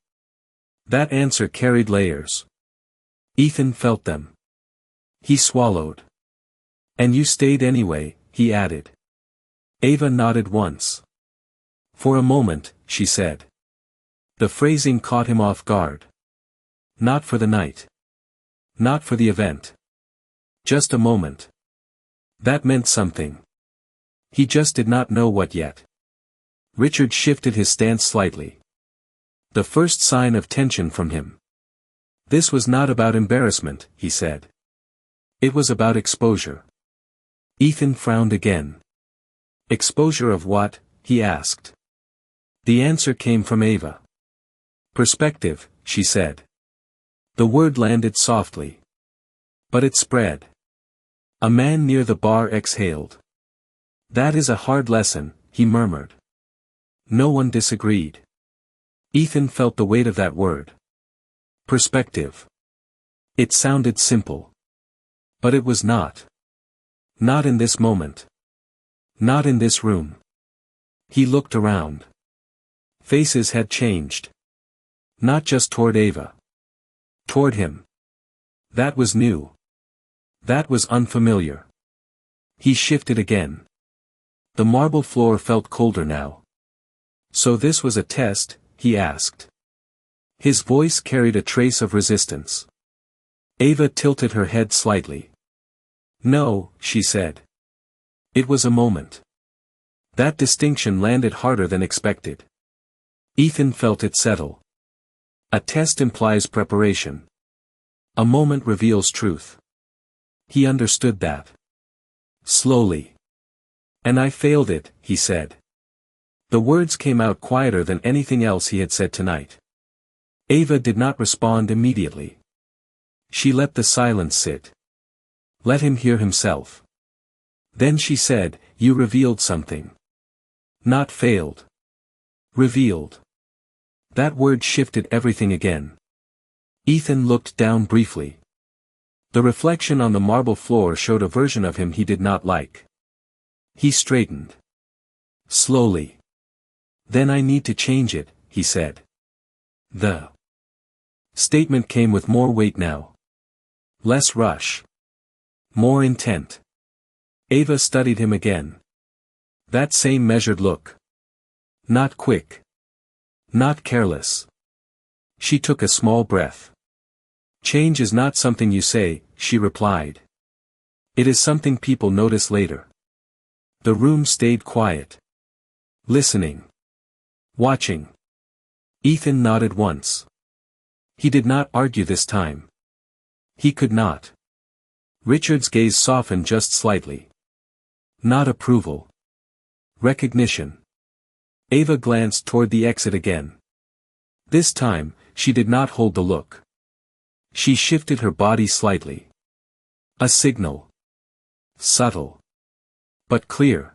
That answer carried layers. Ethan felt them. He swallowed. "And you stayed anyway," he added. Ava nodded once. "For a moment," she said. The phrasing caught him off guard. Not for the night. Not for the event. Just a moment. That meant something. He just did not know what yet. Richard shifted his stance slightly. The first sign of tension from him. This was not about embarrassment, he said. It was about exposure. Ethan frowned again. "Exposure of what?" he asked. The answer came from Ava. "Perspective," she said. The word landed softly. But it spread. A man near the bar exhaled. "That is a hard lesson," he murmured. No one disagreed. Ethan felt the weight of that word. Perspective. It sounded simple. But it was not. Not in this moment. Not in this room. He looked around. Faces had changed. Not just toward Ava. Toward him. That was new. That was unfamiliar. He shifted again. The marble floor felt colder now. "So this was a test?" he asked. His voice carried a trace of resistance. Ava tilted her head slightly. "No," she said. It was a moment. That distinction landed harder than expected. Ethan felt it settle. A test implies preparation. A moment reveals truth. He understood that. Slowly. "And I failed it," he said. The words came out quieter than anything else he had said tonight. Ava did not respond immediately. She let the silence sit. Let him hear himself. Then she said, "You revealed something." Not failed. Revealed. That word shifted everything again. Ethan looked down briefly. The reflection on the marble floor showed a version of him he did not like. He straightened. Slowly. "Then I need to change it," he said. The statement came with more weight now. Less rush. More intent. Ava studied him again. That same measured look. Not quick. Not careless. She took a small breath. "Change is not something you say," she replied. "It is something people notice later." The room stayed quiet. Listening. Watching. Ethan nodded once. He did not argue this time. He could not. Richard's gaze softened just slightly. Not approval. Recognition. Ava glanced toward the exit again. This time, she did not hold the look. She shifted her body slightly. A signal. Subtle. But clear.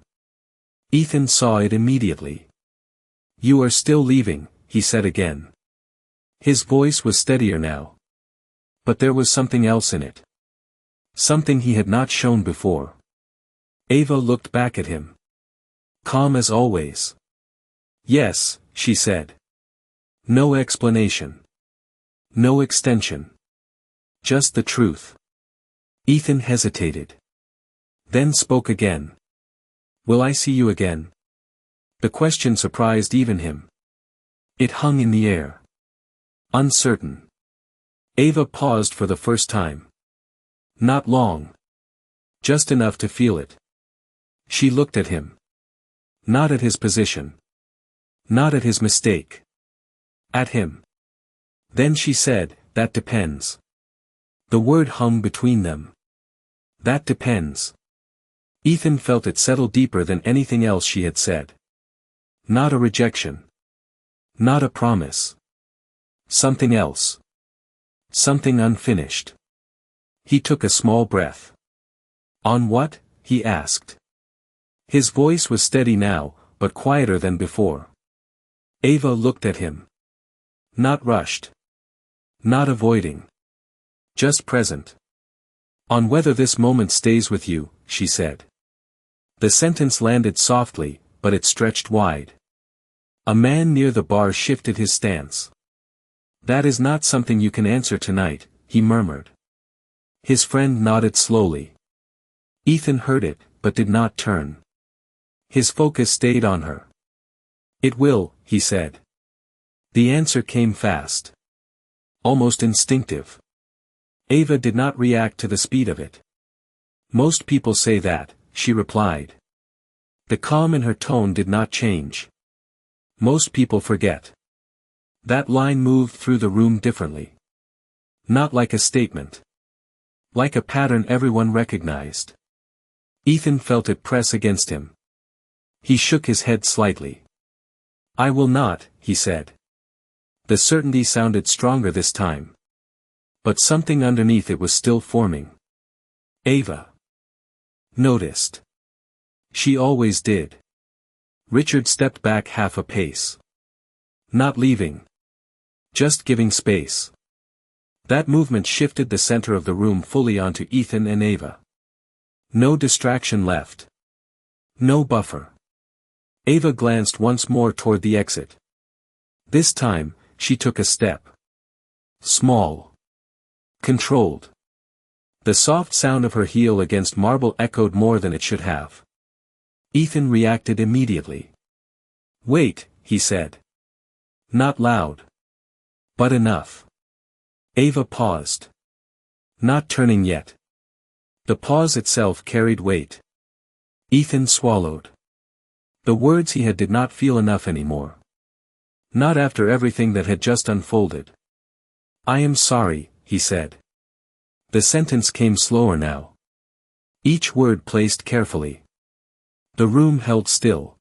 Ethan saw it immediately. "You are still leaving," he said again. His voice was steadier now. But there was something else in it. Something he had not shown before. Ava looked back at him. Calm as always. Yes, she said. No explanation. No extension. Just the truth. Ethan hesitated. Then spoke again. Will I see you again? The question surprised even him. It hung in the air. Uncertain. Ava paused for the first time. Not long. Just enough to feel it. She looked at him. Not at his position. Not at his mistake. At him. Then she said, that depends. The word hung between them. That depends. Ethan felt it settle deeper than anything else she had said. Not a rejection. Not a promise. Something else. Something unfinished. He took a small breath. On what? He asked. His voice was steady now, but quieter than before. Ava looked at him. Not rushed. Not avoiding. Just present. On whether this moment stays with you, she said. The sentence landed softly, but it stretched wide. A man near the bar shifted his stance. That is not something you can answer tonight, he murmured. His friend nodded slowly. Ethan heard it, but did not turn. His focus stayed on her. It will, he said. The answer came fast. Almost instinctive. Ava did not react to the speed of it. Most people say that, she replied. The calm in her tone did not change. Most people forget. That line moved through the room differently. Not like a statement. Like a pattern everyone recognized. Ethan felt it press against him. He shook his head slightly. I will not, he said. The certainty sounded stronger this time. But something underneath it was still forming. Ava noticed. She always did. Richard stepped back half a pace. Not leaving. Just giving space. That movement shifted the center of the room fully onto Ethan and Ava. No distraction left. No buffer. Ava glanced once more toward the exit. This time, she took a step. Small. Controlled. The soft sound of her heel against marble echoed more than it should have. Ethan reacted immediately. Wait, he said. Not loud. But enough. Ava paused. Not turning yet. The pause itself carried weight. Ethan swallowed. The words he had did not feel enough anymore. Not after everything that had just unfolded. I am sorry, he said. The sentence came slower now. Each word placed carefully. The room held still.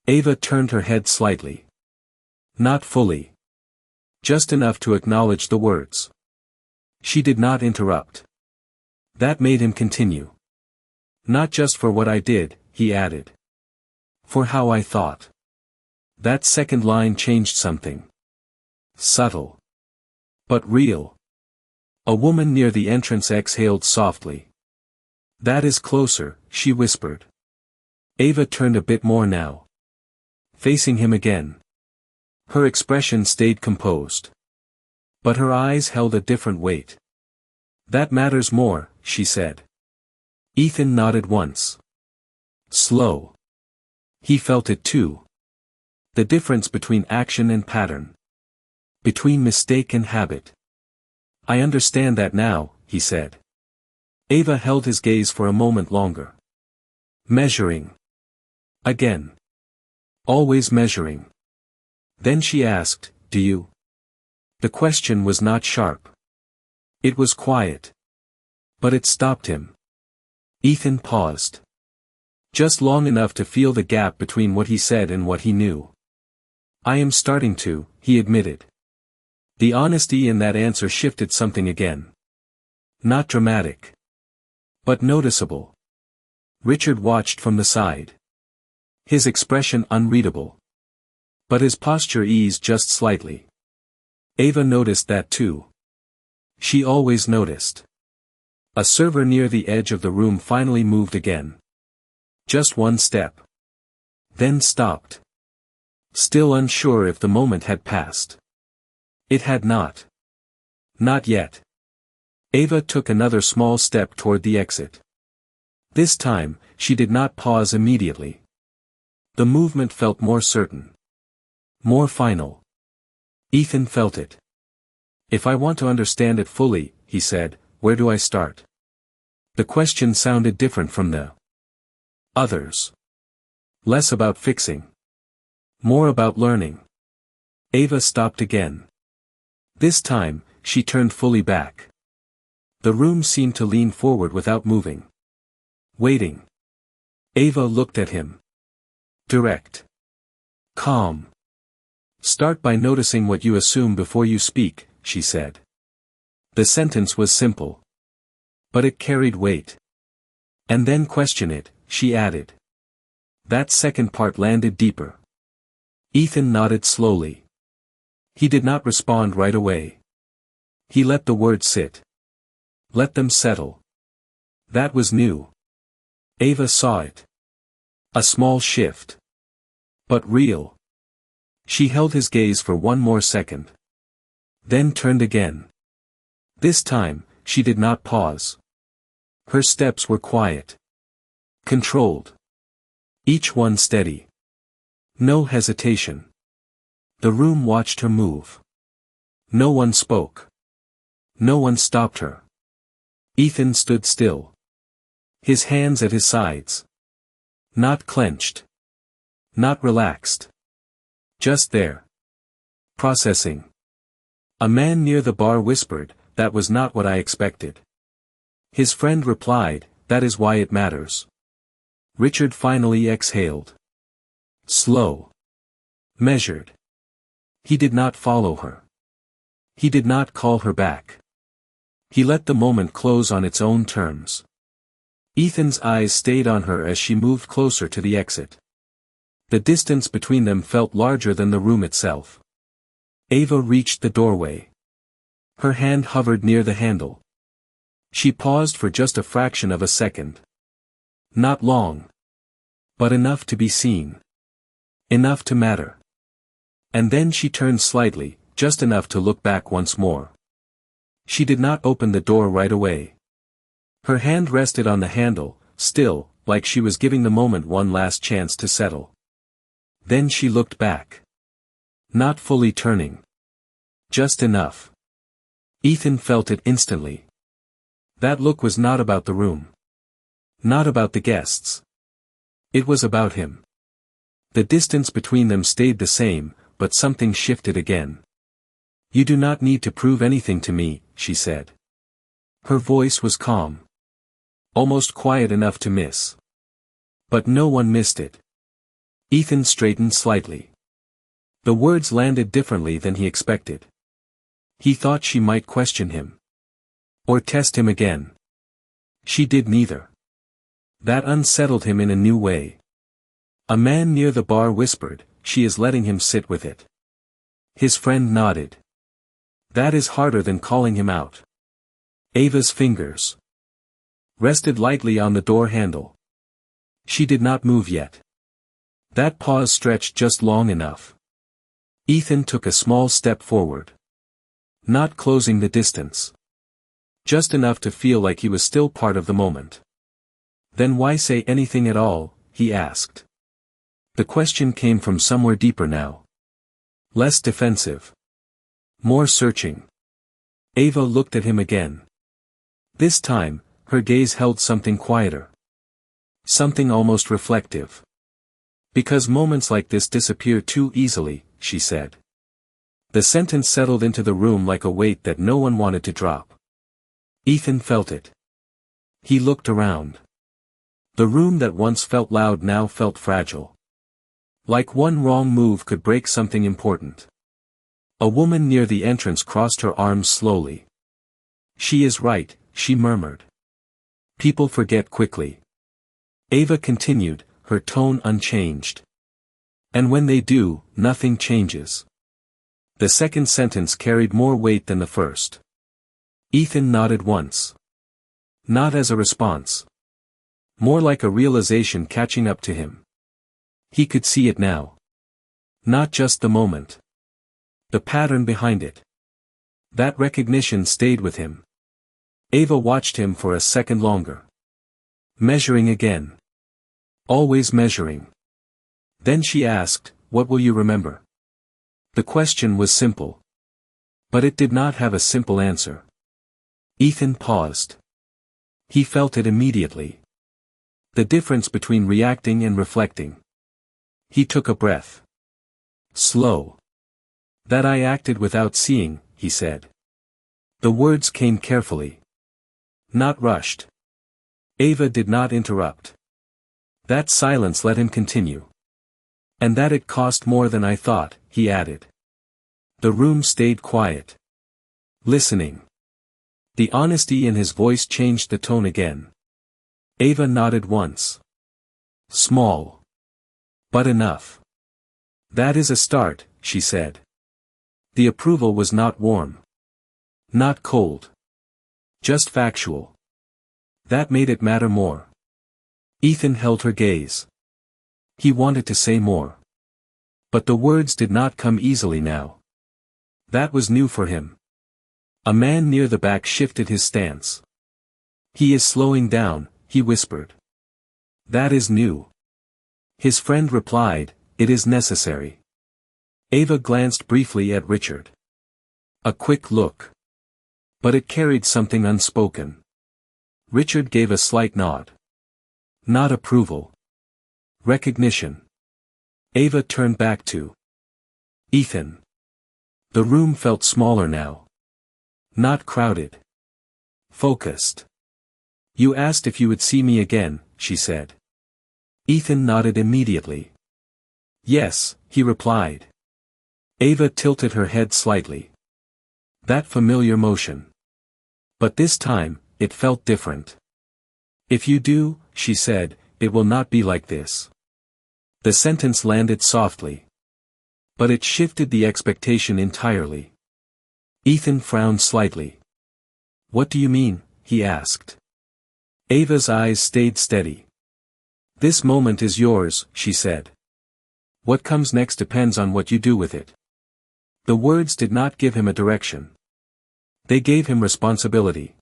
Ava turned her head slightly. Not fully. Just enough to acknowledge the words. She did not interrupt. That made him continue. Not just for what I did, he added. For how I thought. That second line changed something. Subtle. But real. A woman near the entrance exhaled softly. That is closer, she whispered. Ava turned a bit more now. Facing him again. Her expression stayed composed. But her eyes held a different weight. That matters more, she said. Ethan nodded once. Slow. He felt it too. The difference between action and pattern. Between mistake and habit. I understand that now, he said. Ava held his gaze for a moment longer. Measuring. Again. Always measuring. Then she asked, do you? The question was not sharp. It was quiet. But it stopped him. Ethan paused. Just long enough to feel the gap between what he said and what he knew. I am starting to, he admitted. The honesty in that answer shifted something again. Not dramatic. But noticeable. Richard watched from the side. His expression unreadable. But his posture eased just slightly. Ava noticed that too. She always noticed. A server near the edge of the room finally moved again. Just one step. Then stopped. Still unsure if the moment had passed. It had not. Not yet. Ava took another small step toward the exit. This time, she did not pause immediately. The movement felt more certain. More final. Ethan felt it. If I want to understand it fully, he said, where do I start? The question sounded different from the others. Less about fixing. More about learning. Ava stopped again. This time, she turned fully back. The room seemed to lean forward without moving. Waiting. Ava looked at him. Direct. Calm. Start by noticing what you assume before you speak, she said. The sentence was simple. But it carried weight. And then question it, she added. That second part landed deeper. Ethan nodded slowly. He did not respond right away. He let the words sit. Let them settle. That was new. Ava saw it. A small shift. But real. She held his gaze for one more second. Then turned again. This time, she did not pause. Her steps were quiet. Controlled. Each one steady. No hesitation. The room watched her move. No one spoke. No one stopped her. Ethan stood still. His hands at his sides. Not clenched. Not relaxed. Just there. Processing. A man near the bar whispered, that was not what I expected. His friend replied, that is why it matters. Richard finally exhaled. Slow. Measured. He did not follow her. He did not call her back. He let the moment close on its own terms. Ethan's eyes stayed on her as she moved closer to the exit. The distance between them felt larger than the room itself. Ava reached the doorway. Her hand hovered near the handle. She paused for just a fraction of a second. Not long. But enough to be seen. Enough to matter. And then she turned slightly, just enough to look back once more. She did not open the door right away. Her hand rested on the handle, still, like she was giving the moment one last chance to settle. Then she looked back. Not fully turning. Just enough. Ethan felt it instantly. That look was not about the room. Not about the guests. It was about him. The distance between them stayed the same, but something shifted again. You do not need to prove anything to me, she said. Her voice was calm. Almost quiet enough to miss. But no one missed it. Ethan straightened slightly. The words landed differently than he expected. He thought she might question him. Or test him again. She did neither. That unsettled him in a new way. A man near the bar whispered, she is letting him sit with it. His friend nodded. That is harder than calling him out. Ava's fingers rested lightly on the door handle. She did not move yet. That pause stretched just long enough. Ethan took a small step forward. Not closing the distance. Just enough to feel like he was still part of the moment. Then why say anything at all, he asked. The question came from somewhere deeper now. Less defensive. More searching. Ava looked at him again. This time, her gaze held something quieter. Something almost reflective. Because moments like this disappear too easily, she said. The sentence settled into the room like a weight that no one wanted to drop. Ethan felt it. He looked around. The room that once felt loud now felt fragile. Like one wrong move could break something important. A woman near the entrance crossed her arms slowly. She is right, she murmured. People forget quickly. Ava continued, her tone unchanged. And when they do, nothing changes. The second sentence carried more weight than the first. Ethan nodded once. Not as a response. More like a realization catching up to him. He could see it now. Not just the moment. The pattern behind it. That recognition stayed with him. Ava watched him for a second longer. Measuring again. Always measuring. Then she asked, "What will you remember?" The question was simple. But it did not have a simple answer. Ethan paused. He felt it immediately. The difference between reacting and reflecting. He took a breath. Slow. "That I acted without seeing," he said. The words came carefully. Not rushed. Ava did not interrupt. That silence let him continue. "And that it cost more than I thought," he added. The room stayed quiet. Listening. The honesty in his voice changed the tone again. Ava nodded once. Small. But enough. "That is a start," she said. The approval was not warm. Not cold. Just factual. That made it matter more. Ethan held her gaze. He wanted to say more. But the words did not come easily now. That was new for him. A man near the back shifted his stance. "He is slowing down," he whispered. "That is new." His friend replied, "It is necessary." Ava glanced briefly at Richard. A quick look. But it carried something unspoken. Richard gave a slight nod. Not approval. Recognition. Ava turned back to Ethan. The room felt smaller now. Not crowded. Focused. "You asked if you would see me again," she said. Ethan nodded immediately. "Yes," he replied. Ava tilted her head slightly. That familiar motion. But this time, it felt different. "If you do," she said, "it will not be like this." The sentence landed softly. But it shifted the expectation entirely. Ethan frowned slightly. "What do you mean?" he asked. Ava's eyes stayed steady. "This moment is yours," she said. "What comes next depends on what you do with it." The words did not give him a direction. They gave him responsibility.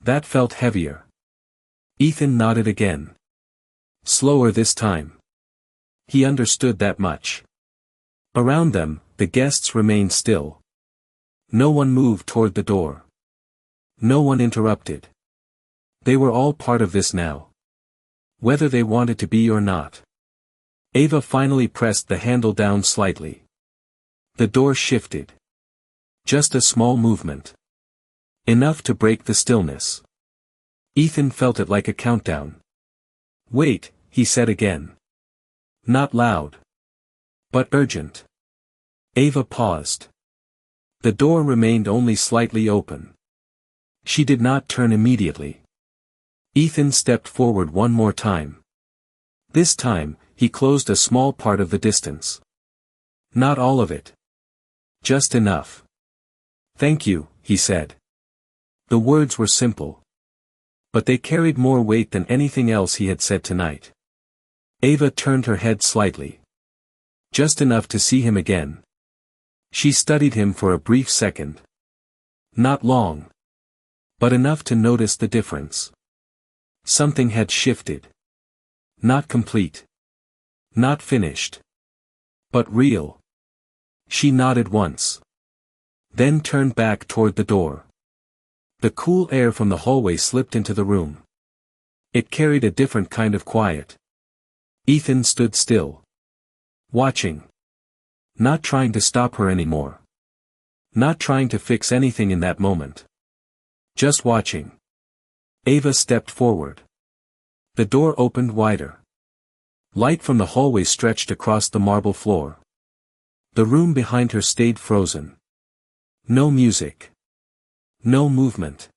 That felt heavier. Ethan nodded again. Slower this time. He understood that much. Around them, the guests remained still. No one moved toward the door. No one interrupted. They were all part of this now. Whether they wanted to be or not. Ava finally pressed the handle down slightly. The door shifted. Just a small movement. Enough to break the stillness. Ethan felt it like a countdown. "Wait," he said again. Not loud. But urgent. Ava paused. The door remained only slightly open. She did not turn immediately. Ethan stepped forward one more time. This time, he closed a small part of the distance. Not all of it. Just enough. "Thank you," he said. The words were simple. But they carried more weight than anything else he had said tonight. Ava turned her head slightly. Just enough to see him again. She studied him for a brief second. Not long. But enough to notice the difference. Something had shifted. Not complete. Not finished. But real. She nodded once. Then turned back toward the door. The cool air from the hallway slipped into the room. It carried a different kind of quiet. Ethan stood still. Watching. Not trying to stop her anymore. Not trying to fix anything in that moment. Just watching. Ava stepped forward. The door opened wider. Light from the hallway stretched across the marble floor. The room behind her stayed frozen. No music. No movement.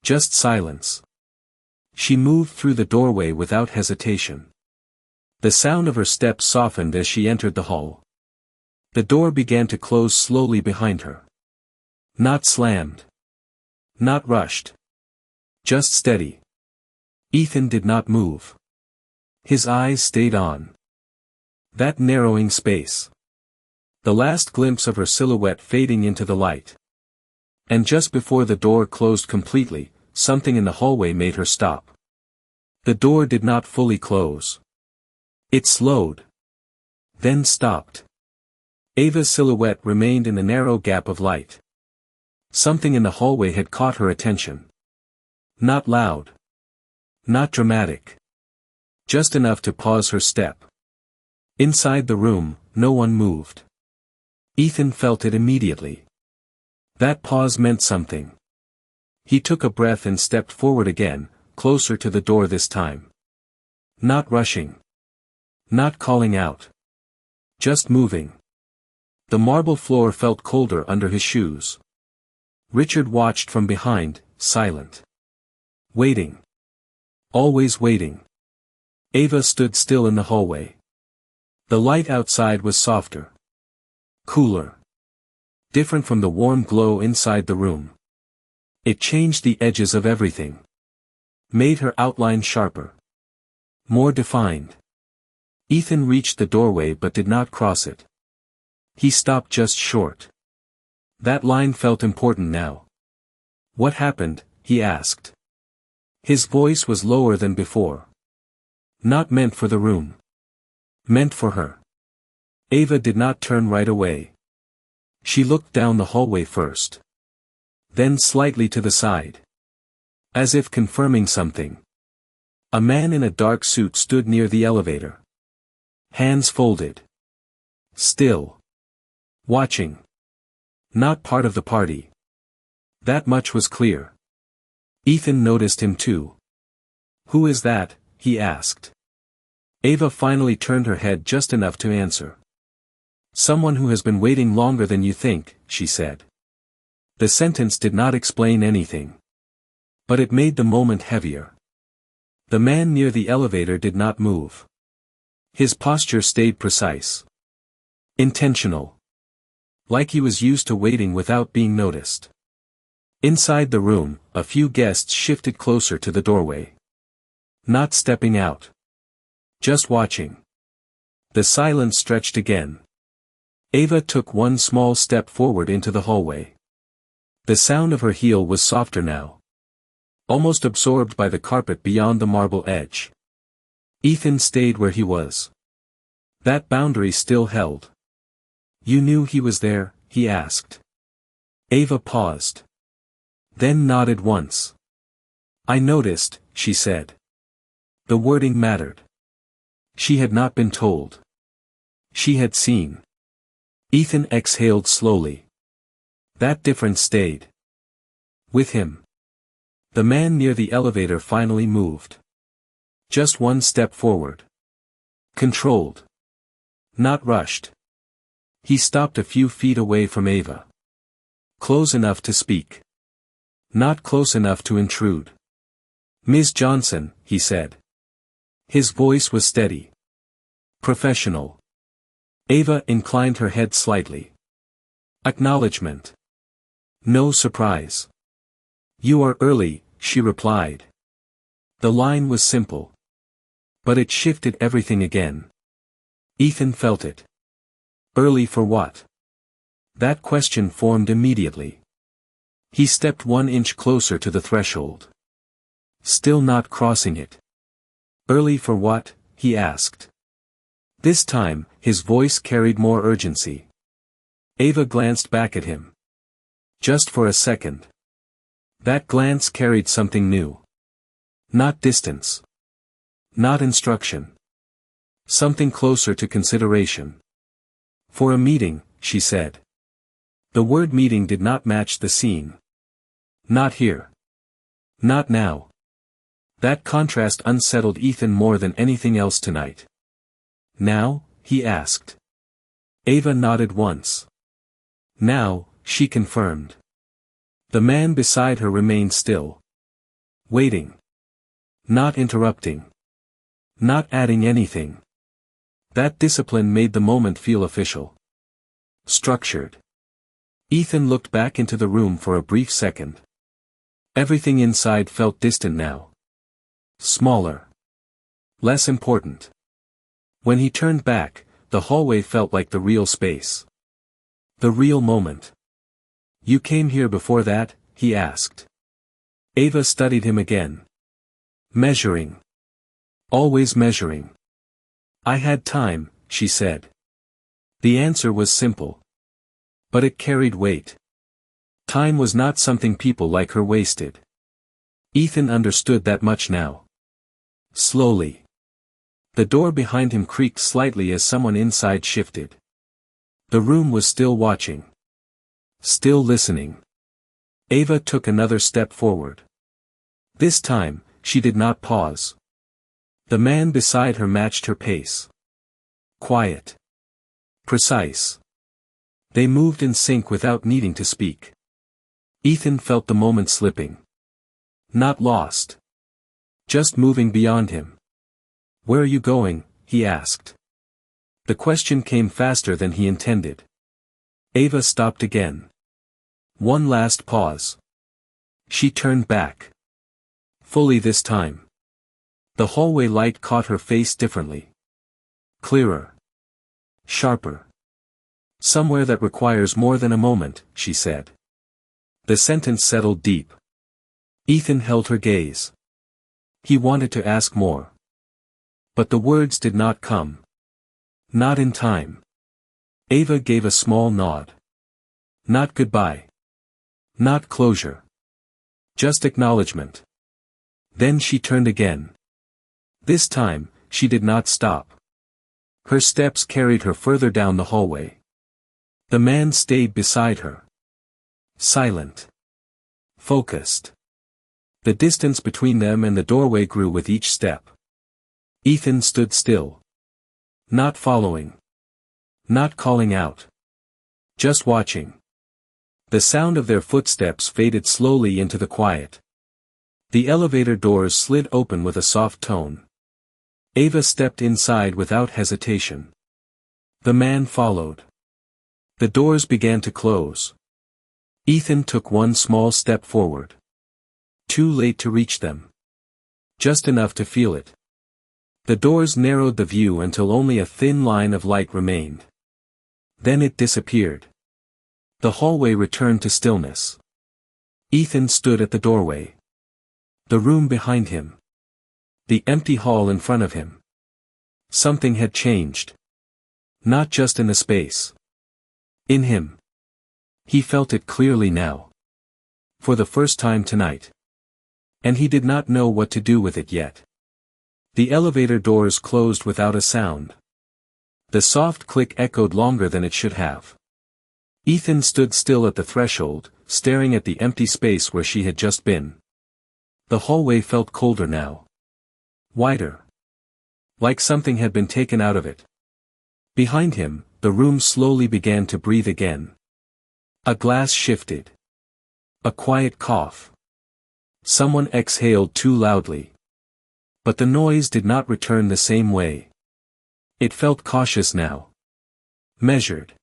Just silence. She moved through the doorway without hesitation. The sound of her steps softened as she entered the hall. The door began to close slowly behind her. Not slammed. Not rushed. Just steady. Ethan did not move. His eyes stayed on that narrowing space. The last glimpse of her silhouette fading into the light. And just before the door closed completely, something in the hallway made her stop. The door did not fully close. It slowed. Then stopped. Ava's silhouette remained in the narrow gap of light. Something in the hallway had caught her attention. Not loud. Not dramatic. Just enough to pause her step. Inside the room, no one moved. Ethan felt it immediately. That pause meant something. He took a breath and stepped forward again, closer to the door this time. Not rushing. Not calling out. Just moving. The marble floor felt colder under his shoes. Richard watched from behind, silent. Waiting. Always waiting. Ava stood still in the hallway. The light outside was softer. Cooler. Different from the warm glow inside the room. It changed the edges of everything. Made her outline sharper. More defined. Ethan reached the doorway but did not cross it. He stopped just short. That line felt important now. What happened? He asked. His voice was lower than before. Not meant for the room. Meant for her. Ava did not turn right away. She looked down the hallway first. Then slightly to the side. As if confirming something. A man in a dark suit stood near the elevator. Hands folded. Still. Watching. Not part of the party. That much was clear. Ethan noticed him too. Who is that? He asked. Ava finally turned her head just enough to answer. Someone who has been waiting longer than you think, she said. The sentence did not explain anything. But it made the moment heavier. The man near the elevator did not move. His posture stayed precise. Intentional. Like he was used to waiting without being noticed. Inside the room, a few guests shifted closer to the doorway. Not stepping out. Just watching. The silence stretched again. Ava took one small step forward into the hallway. The sound of her heel was softer now. Almost absorbed by the carpet beyond the marble edge. Ethan stayed where he was. That boundary still held. You knew he was there? He asked. Ava paused. Then nodded once. I noticed, she said. The wording mattered. She had not been told. She had seen. Ethan exhaled slowly. That difference stayed. With him. The man near the elevator finally moved. Just one step forward. Controlled. Not rushed. He stopped a few feet away from Ava. Close enough to speak. Not close enough to intrude. Ms. Johnson, he said. His voice was steady. Professional. Ava inclined her head slightly. Acknowledgement. No surprise. You are early, she replied. The line was simple. But it shifted everything again. Ethan felt it. Early for what? That question formed immediately. He stepped 1 inch closer to the threshold. Still not crossing it. Early for what? He asked. This time, his voice carried more urgency. Ava glanced back at him. Just for a second. That glance carried something new. Not distance. Not instruction. Something closer to consideration. For a meeting, she said. The word meeting did not match the scene. Not here. Not now. That contrast unsettled Ethan more than anything else tonight. Now? He asked. Ava nodded once. Now, she confirmed. The man beside her remained still. Waiting. Not interrupting. Not adding anything. That discipline made the moment feel official. Structured. Ethan looked back into the room for a brief second. Everything inside felt distant now. Smaller. Less important. When he turned back, the hallway felt like the real space. The real moment. "You came here before that?" he asked. Ava studied him again. Measuring. Always measuring. "I had time," she said. The answer was simple. But it carried weight. Time was not something people like her wasted. Ethan understood that much now. Slowly. The door behind him creaked slightly as someone inside shifted. The room was still watching. Still listening. Ava took another step forward. This time, she did not pause. The man beside her matched her pace. Quiet. Precise. They moved in sync without needing to speak. Ethan felt the moment slipping. Not lost. Just moving beyond him. "Where are you going?" he asked. The question came faster than he intended. Ava stopped again. One last pause. She turned back. Fully this time. The hallway light caught her face differently. Clearer. Sharper. "Somewhere that requires more than a moment," she said. The sentence settled deep. Ethan held her gaze. He wanted to ask more. But the words did not come. Not in time. Ava gave a small nod. Not goodbye. Not closure. Just acknowledgement. Then she turned again. This time, she did not stop. Her steps carried her further down the hallway. The man stayed beside her. Silent. Focused. The distance between them and the doorway grew with each step. Ethan stood still. Not following. Not calling out. Just watching. The sound of their footsteps faded slowly into the quiet. The elevator doors slid open with a soft tone. Ava stepped inside without hesitation. The man followed. The doors began to close. Ethan took one small step forward. Too late to reach them. Just enough to feel it. The doors narrowed the view until only a thin line of light remained. Then it disappeared. The hallway returned to stillness. Ethan stood at the doorway. The room behind him. The empty hall in front of him. Something had changed. Not just in the space. In him. He felt it clearly now. For the first time tonight. And he did not know what to do with it yet. The elevator doors closed without a sound. The soft click echoed longer than it should have. Ethan stood still at the threshold, staring at the empty space where she had just been. The hallway felt colder now. Wider. Like something had been taken out of it. Behind him, the room slowly began to breathe again. A glass shifted. A quiet cough. Someone exhaled too loudly. But the noise did not return the same way. It felt cautious now. Measured.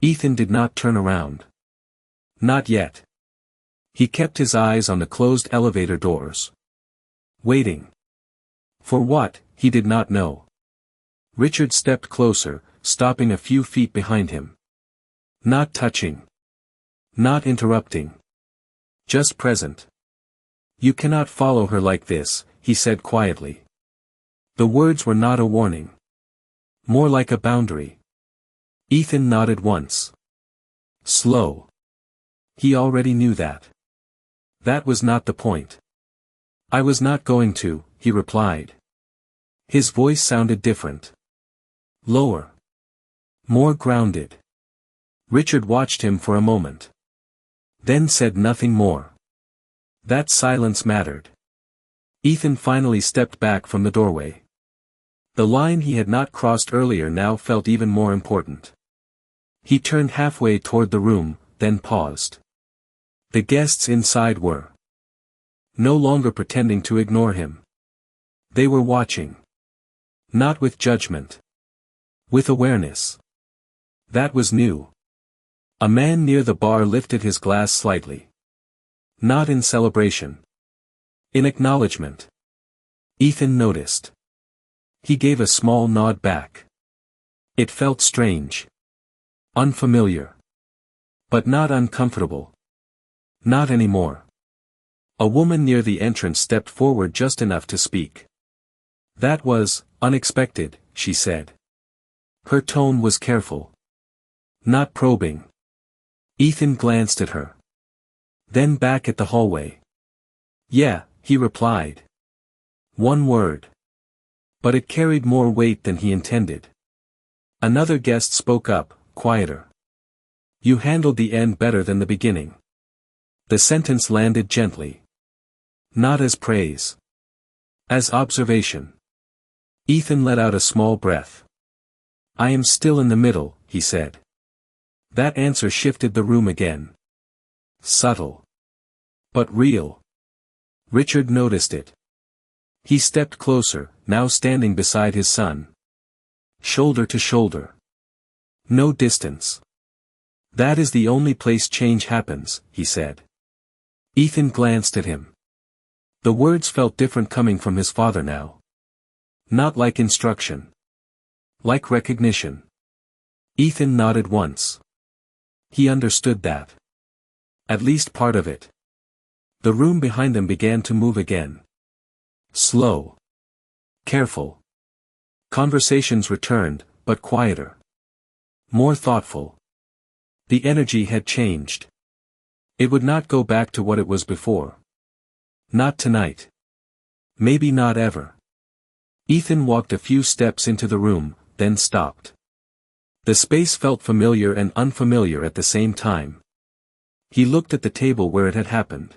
Ethan did not turn around. Not yet. He kept his eyes on the closed elevator doors. Waiting. For what, he did not know. Richard stepped closer, stopping a few feet behind him. Not touching. Not interrupting. Just present. "You cannot follow her like this," he said quietly. The words were not a warning. More like a boundary. Ethan nodded once. Slow. He already knew that. That was not the point. "I was not going to," he replied. His voice sounded different. Lower. More grounded. Richard watched him for a moment. Then said nothing more. That silence mattered. Ethan finally stepped back from the doorway. The line he had not crossed earlier now felt even more important. He turned halfway toward the room, then paused. The guests inside were no longer pretending to ignore him. They were watching. Not with judgment. With awareness. That was new. A man near the bar lifted his glass slightly. Not in celebration. In acknowledgement. Ethan noticed. He gave a small nod back. It felt strange. Unfamiliar. But not uncomfortable. Not anymore. A woman near the entrance stepped forward just enough to speak. "That was unexpected," she said. Her tone was careful. Not probing. Ethan glanced at her. Then back at the hallway. "Yeah," he replied. One word. But it carried more weight than he intended. Another guest spoke up, quieter. "You handled the end better than the beginning." The sentence landed gently. Not as praise. As observation. Ethan let out a small breath. "I am still in the middle," he said. That answer shifted the room again. Subtle. But real. Richard noticed it. He stepped closer, now standing beside his son. Shoulder to shoulder. No distance. "That is the only place change happens," he said. Ethan glanced at him. The words felt different coming from his father now. Not like instruction. Like recognition. Ethan nodded once. He understood that. At least part of it. The room behind them began to move again. Slow. Careful. Conversations returned, but quieter. More thoughtful. The energy had changed. It would not go back to what it was before. Not tonight. Maybe not ever. Ethan walked a few steps into the room, then stopped. The space felt familiar and unfamiliar at the same time. He looked at the table where it had happened.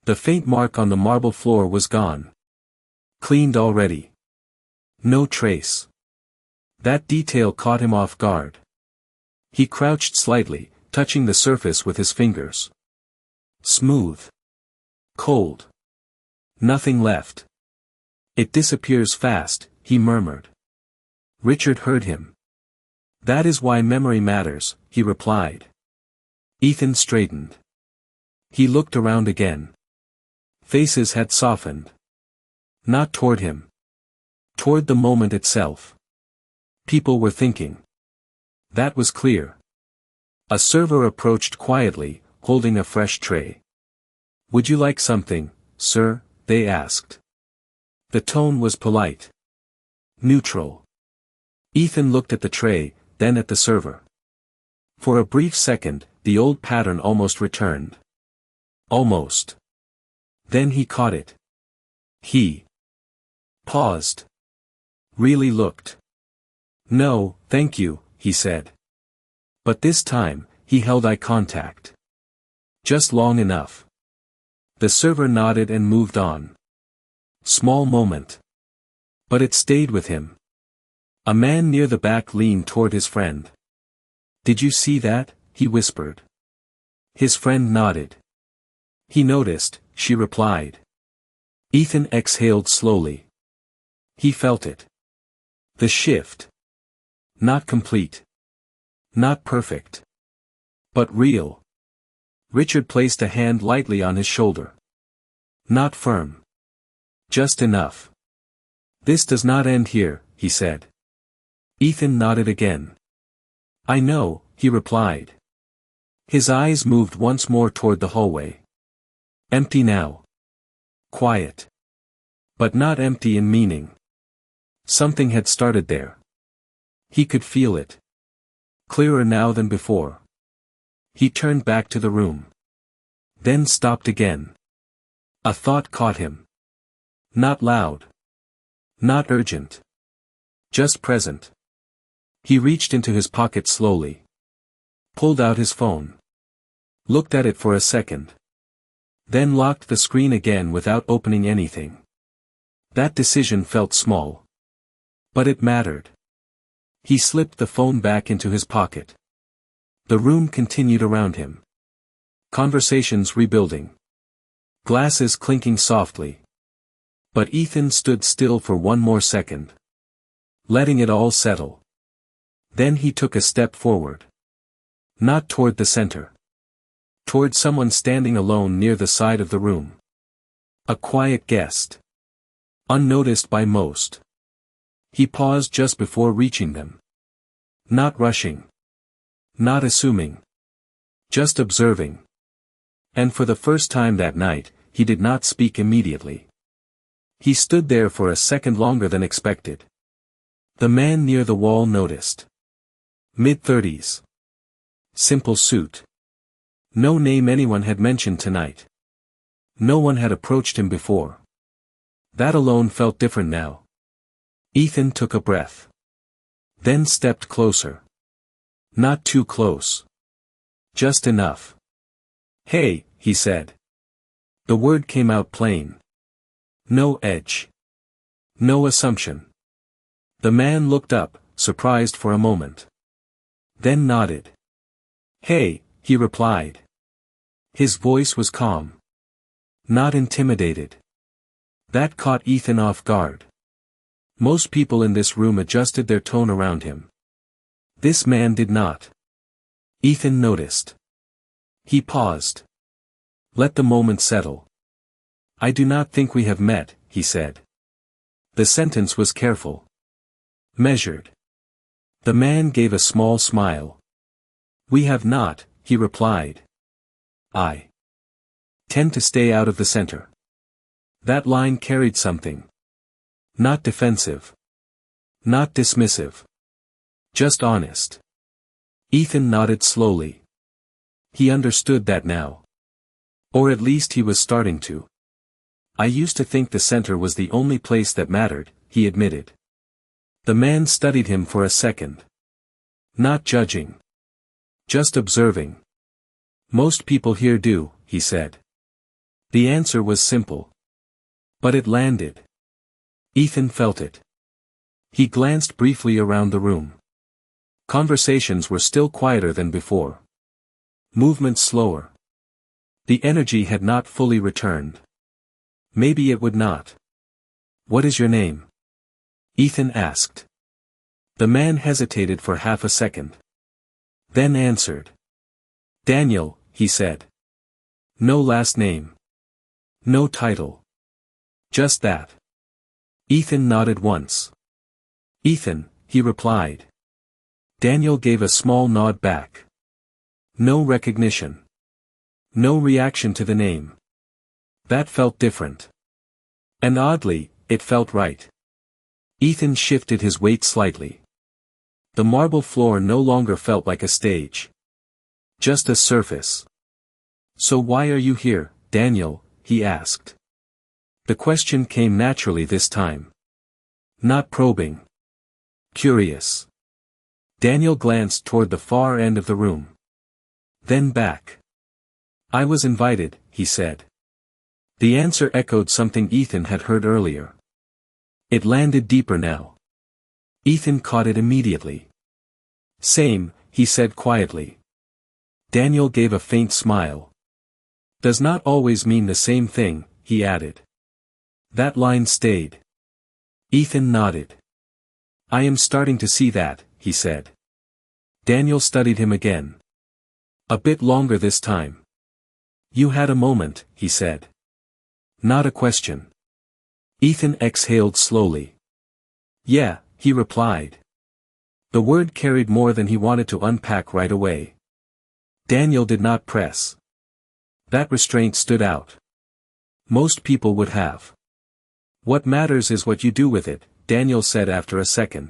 The faint mark on the marble floor was gone. Cleaned already. No trace. That detail caught him off guard. He crouched slightly, touching the surface with his fingers. Smooth. Cold. Nothing left. "It disappears fast," he murmured. Richard heard him. "That is why memory matters," he replied. Ethan straightened. He looked around again. Faces had softened. Not toward him. Toward the moment itself. People were thinking. That was clear. A server approached quietly, holding a fresh tray. "Would you like something, sir?" they asked. The tone was polite. Neutral. Ethan looked at the tray, then at the server. For a brief second, the old pattern almost returned. Almost. Then he caught it. He paused. Really looked. "No, thank you," he said. But this time, he held eye contact. Just long enough. The server nodded and moved on. Small moment. But it stayed with him. A man near the back leaned toward his friend. "Did you see that?" he whispered. His friend nodded. "He noticed," she replied. Ethan exhaled slowly. He felt it. The shift. Not complete. Not perfect. But real. Richard placed a hand lightly on his shoulder. Not firm. Just enough. "This does not end here," he said. Ethan nodded again. "I know," he replied. His eyes moved once more toward the hallway. Empty now. Quiet. But not empty in meaning. Something had started there. He could feel it. Clearer now than before. He turned back to the room. Then stopped again. A thought caught him. Not loud. Not urgent. Just present. He reached into his pocket slowly. Pulled out his phone. Looked at it for a second. Then locked the screen again without opening anything. That decision felt small. But it mattered. He slipped the phone back into his pocket. The room continued around him. Conversations rebuilding. Glasses clinking softly. But Ethan stood still for one more second. Letting it all settle. Then he took a step forward. Not toward the center. toward someone standing alone near the side of the room. A quiet guest. Unnoticed by most. He paused just before reaching them. Not rushing. Not assuming. Just observing. And for the first time that night, he did not speak immediately. He stood there for a second longer than expected. The man near the wall noticed. Mid-30s. Simple suit. No name anyone had mentioned tonight. No one had approached him before. That alone felt different now. Ethan took a breath. Then stepped closer. Not too close. Just enough. "Hey," he said. The word came out plain. No edge. No assumption. The man looked up, surprised for a moment. Then nodded. "Hey," he replied. His voice was calm. Not intimidated. That caught Ethan off guard. Most people in this room adjusted their tone around him. This man did not. Ethan noticed. He paused. Let the moment settle. "I do not think we have met," he said. The sentence was careful. Measured. The man gave a small smile. "We have not," he replied. "I tend to stay out of the center." That line carried something. Not defensive. Not dismissive. Just honest. Ethan nodded slowly. He understood that now. Or at least he was starting to. "I used to think the center was the only place that mattered," he admitted. The man studied him for a second. Not judging. Just observing. "Most people here do," he said. The answer was simple. But it landed. Ethan felt it. He glanced briefly around the room. Conversations were still quieter than before. Movement slower. The energy had not fully returned. Maybe it would not. "What is your name?" Ethan asked. The man hesitated for half a second. Then answered. "Daniel," he said. No last name. No title. Just that. Ethan nodded once. "Ethan," he replied. Daniel gave a small nod back. No recognition. No reaction to the name. That felt different. And oddly, it felt right. Ethan shifted his weight slightly. The marble floor no longer felt like a stage. Just a surface. "So why are you here, Daniel?" he asked. The question came naturally this time. Not probing. Curious. Daniel glanced toward the far end of the room. Then back. "I was invited," he said. The answer echoed something Ethan had heard earlier. It landed deeper now. Ethan caught it immediately. "Same," he said quietly. Daniel gave a faint smile. "Does not always mean the same thing," he added. That line stayed. Ethan nodded. "I am starting to see that," he said. Daniel studied him again. A bit longer this time. "You had a moment," he said. Not a question. Ethan exhaled slowly. "Yeah," he replied. The word carried more than he wanted to unpack right away. Daniel did not press. That restraint stood out. Most people would have. "What matters is what you do with it," Daniel said after a second.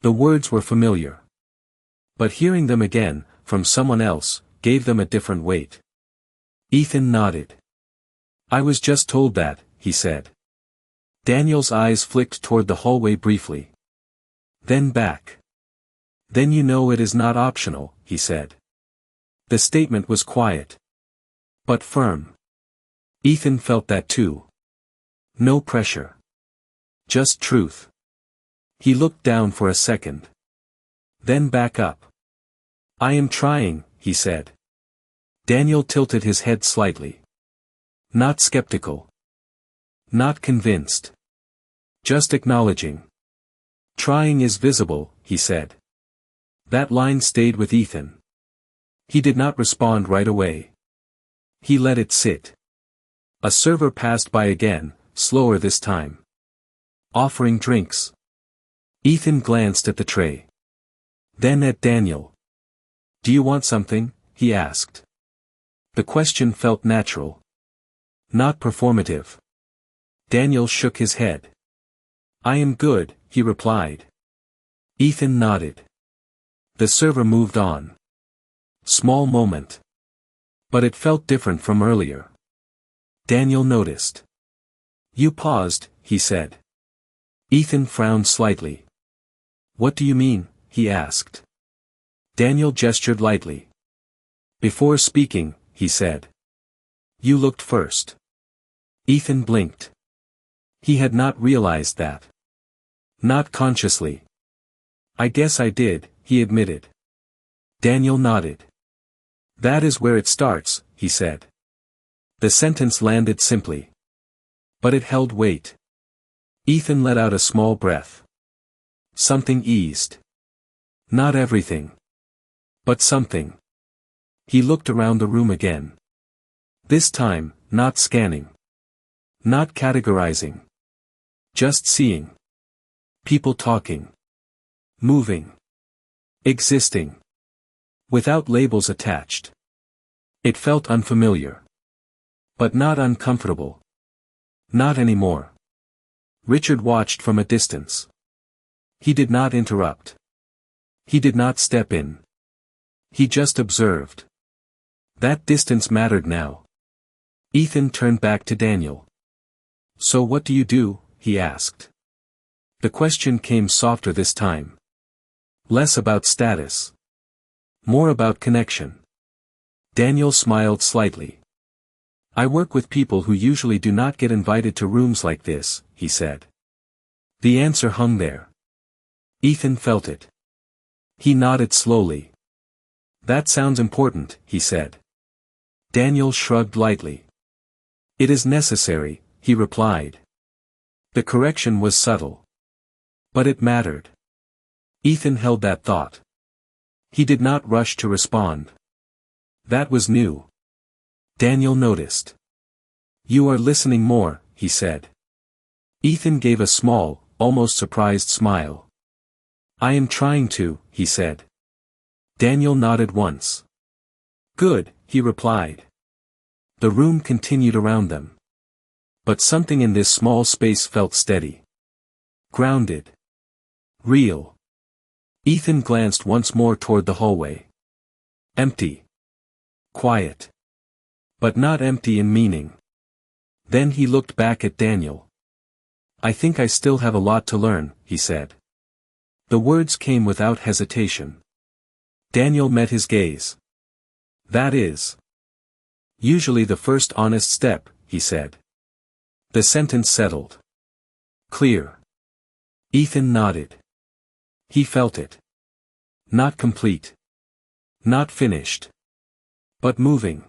The words were familiar. But hearing them again, from someone else, gave them a different weight. Ethan nodded. "I was just told that," he said. Daniel's eyes flicked toward the hallway briefly. Then back. "Then you know it is not optional," he said. The statement was quiet. But firm. Ethan felt that too. No pressure. Just truth. He looked down for a second. Then back up. "I am trying," he said. Daniel tilted his head slightly. Not skeptical. Not convinced. Just acknowledging. "Trying is visible," he said. That line stayed with Ethan. He did not respond right away. He let it sit. A server passed by again, slower this time. Offering drinks. Ethan glanced at the tray. Then at Daniel. "Do you want something?" he asked. The question felt natural. Not performative. Daniel shook his head. "I am good," he replied. Ethan nodded. The server moved on. Small moment. But it felt different from earlier. Daniel noticed. "You paused," he said. Ethan frowned slightly. "What do you mean?" he asked. Daniel gestured lightly. "Before speaking," he said. "You looked first." Ethan blinked. He had not realized that. Not consciously. "I guess I did," he admitted. Daniel nodded. "That is where it starts," he said. The sentence landed simply. But it held weight. Ethan let out a small breath. Something eased. Not everything. But something. He looked around the room again. This time, not scanning. Not categorizing. Just seeing. People talking. Moving. Existing. Without labels attached. It felt unfamiliar. But not uncomfortable. Not anymore. Richard watched from a distance. He did not interrupt. He did not step in. He just observed. That distance mattered now. Ethan turned back to Daniel. "So what do you do?" he asked. The question came softer this time. Less about status. More about connection. Daniel smiled slightly. "I work with people who usually do not get invited to rooms like this," he said. The answer hung there. Ethan felt it. He nodded slowly. "That sounds important," he said. Daniel shrugged lightly. "It is necessary," he replied. The correction was subtle. But it mattered. Ethan held that thought. He did not rush to respond. That was new. Daniel noticed. "You are listening more," he said. Ethan gave a small, almost surprised smile. "I am trying to," he said. Daniel nodded once. "Good," he replied. The room continued around them. But something in this small space felt steady. Grounded. Real. Ethan glanced once more toward the hallway. Empty. Quiet. But not empty in meaning. Then he looked back at Daniel. "I think I still have a lot to learn," he said. The words came without hesitation. Daniel met his gaze. "That is usually the first honest step," he said. The sentence settled. Clear. Ethan nodded. He felt it. Not complete. Not finished. But moving.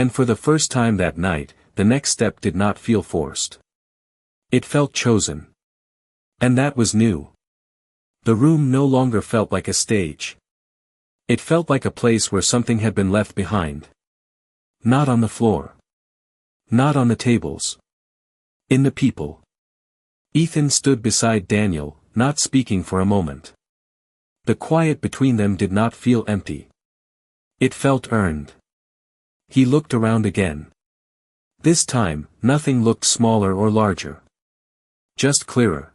And for the first time that night, the next step did not feel forced. It felt chosen. And that was new. The room no longer felt like a stage. It felt like a place where something had been left behind. Not on the floor. Not on the tables. In the people. Ethan stood beside Daniel, not speaking for a moment. The quiet between them did not feel empty. It felt earned. He looked around again. This time, nothing looked smaller or larger. Just clearer.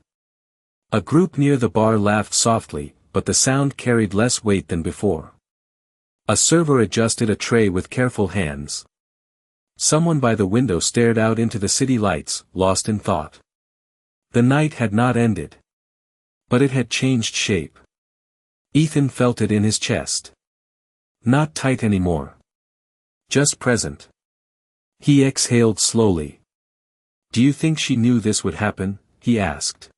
A group near the bar laughed softly, but the sound carried less weight than before. A server adjusted a tray with careful hands. Someone by the window stared out into the city lights, lost in thought. The night had not ended. But it had changed shape. Ethan felt it in his chest. Not tight anymore. Just present. He exhaled slowly. "Do you think she knew this would happen?" he asked.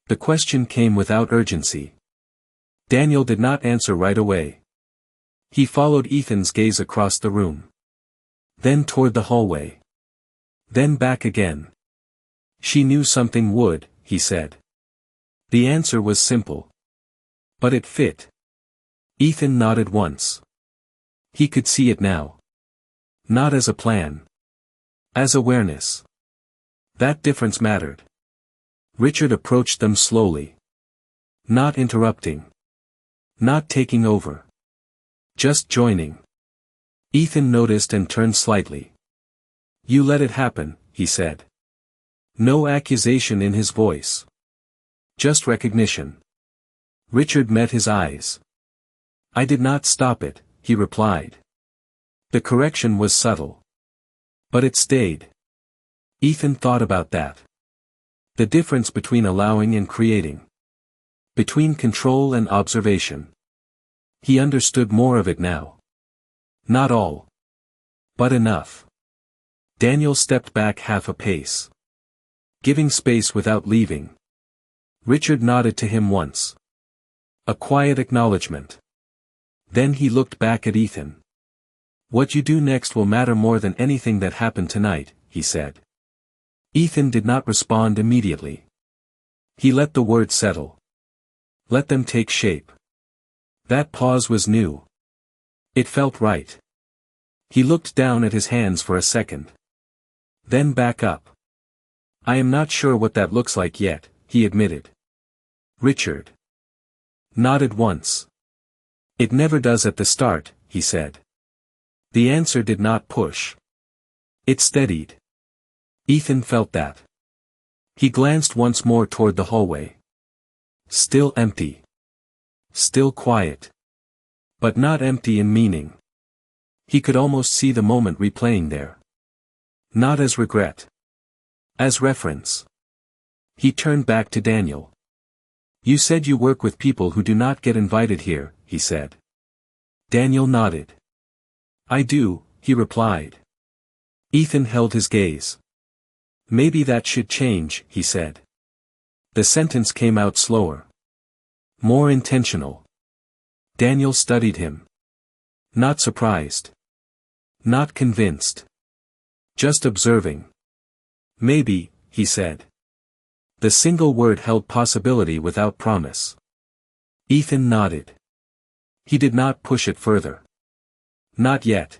The question came without urgency. Daniel did not answer right away. He followed Ethan's gaze across the room. Then toward the hallway. Then back again. "She knew something would," he said. The answer was simple. But it fit. Ethan nodded once. He could see it now. Not as a plan. As awareness. That difference mattered. Richard approached them slowly. Not interrupting. Not taking over. Just joining. Ethan noticed and turned slightly. You let it happen, he said. No accusation in his voice. Just recognition. Richard met his eyes. I did not stop it, he replied. The correction was subtle. But it stayed. Ethan thought about that. The difference between allowing and creating. Between control and observation. He understood more of it now. Not all. But enough. Daniel stepped back half a pace. Giving space without leaving. Richard nodded to him once. A quiet acknowledgement. Then he looked back at Ethan. What you do next will matter more than anything that happened tonight, he said. Ethan did not respond immediately. He let the words settle. Let them take shape. That pause was new. It felt right. He looked down at his hands for a second. Then back up. I am not sure what that looks like yet, he admitted. Richard nodded once. It never does at the start, he said. The answer did not push. It steadied. Ethan felt that. He glanced once more toward the hallway. Still empty. Still quiet. But not empty in meaning. He could almost see the moment replaying there. Not as regret. As reference. He turned back to Daniel. You said you work with people who do not get invited here, he said. Daniel nodded. I do, he replied. Ethan held his gaze. Maybe that should change, he said. The sentence came out slower. More intentional. Daniel studied him. Not surprised. Not convinced. Just observing. Maybe, he said. The single word held possibility without promise. Ethan nodded. He did not push it further. Not yet.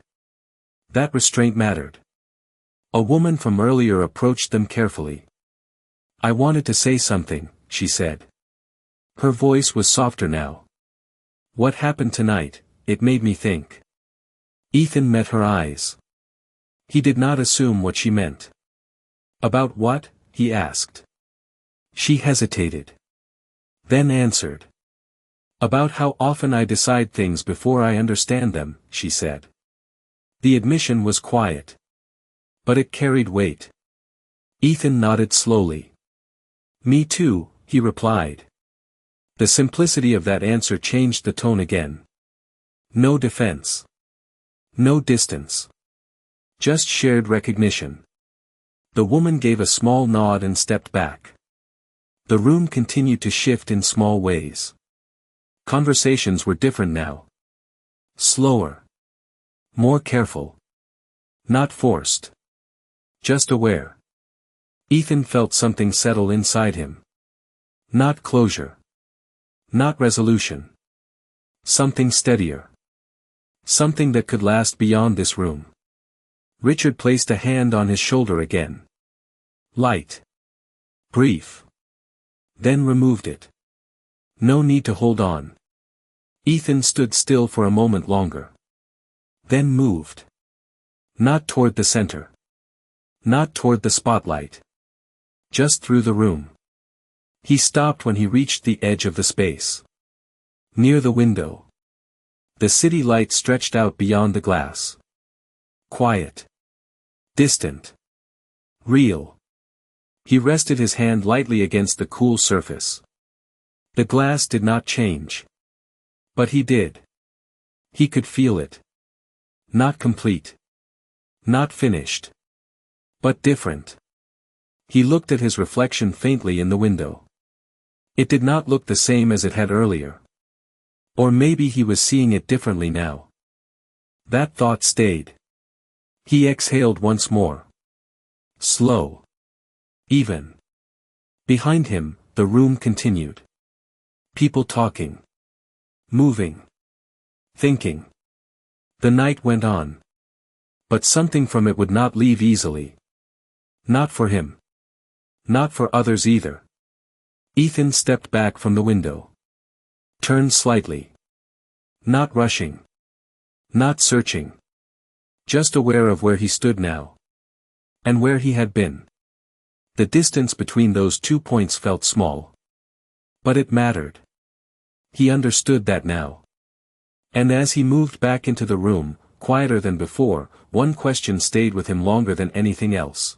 That restraint mattered. A woman from earlier approached them carefully. I wanted to say something, she said. Her voice was softer now. What happened tonight, it made me think. Ethan met her eyes. He did not assume what she meant. About what, he asked. She hesitated. Then answered. About how often I decide things before I understand them, she said. The admission was quiet. But it carried weight. Ethan nodded slowly. Me too, he replied. The simplicity of that answer changed the tone again. No defense. No distance. Just shared recognition. The woman gave a small nod and stepped back. The room continued to shift in small ways. Conversations were different now. Slower. More careful. Not forced. Just aware. Ethan felt something settle inside him. Not closure. Not resolution. Something steadier. Something that could last beyond this room. Richard placed a hand on his shoulder again. Light. Brief. Then removed it. No need to hold on. Ethan stood still for a moment longer. Then moved. Not toward the center. Not toward the spotlight. Just through the room. He stopped when he reached the edge of the space. Near the window. The city light stretched out beyond the glass. Quiet. Distant. Real. He rested his hand lightly against the cool surface. The glass did not change. But he did. He could feel it. Not complete. Not finished. But different. He looked at his reflection faintly in the window. It did not look the same as it had earlier. Or maybe he was seeing it differently now. That thought stayed. He exhaled once more. Slow. Even. Behind him, the room continued. People talking. Moving. Thinking. The night went on. But something from it would not leave easily. Not for him. Not for others either. Ethan stepped back from the window. Turned slightly. Not rushing. Not searching. Just aware of where he stood now. And where he had been. The distance between those 2 points felt small. But it mattered. He understood that now. And as he moved back into the room, quieter than before, one question stayed with him longer than anything else.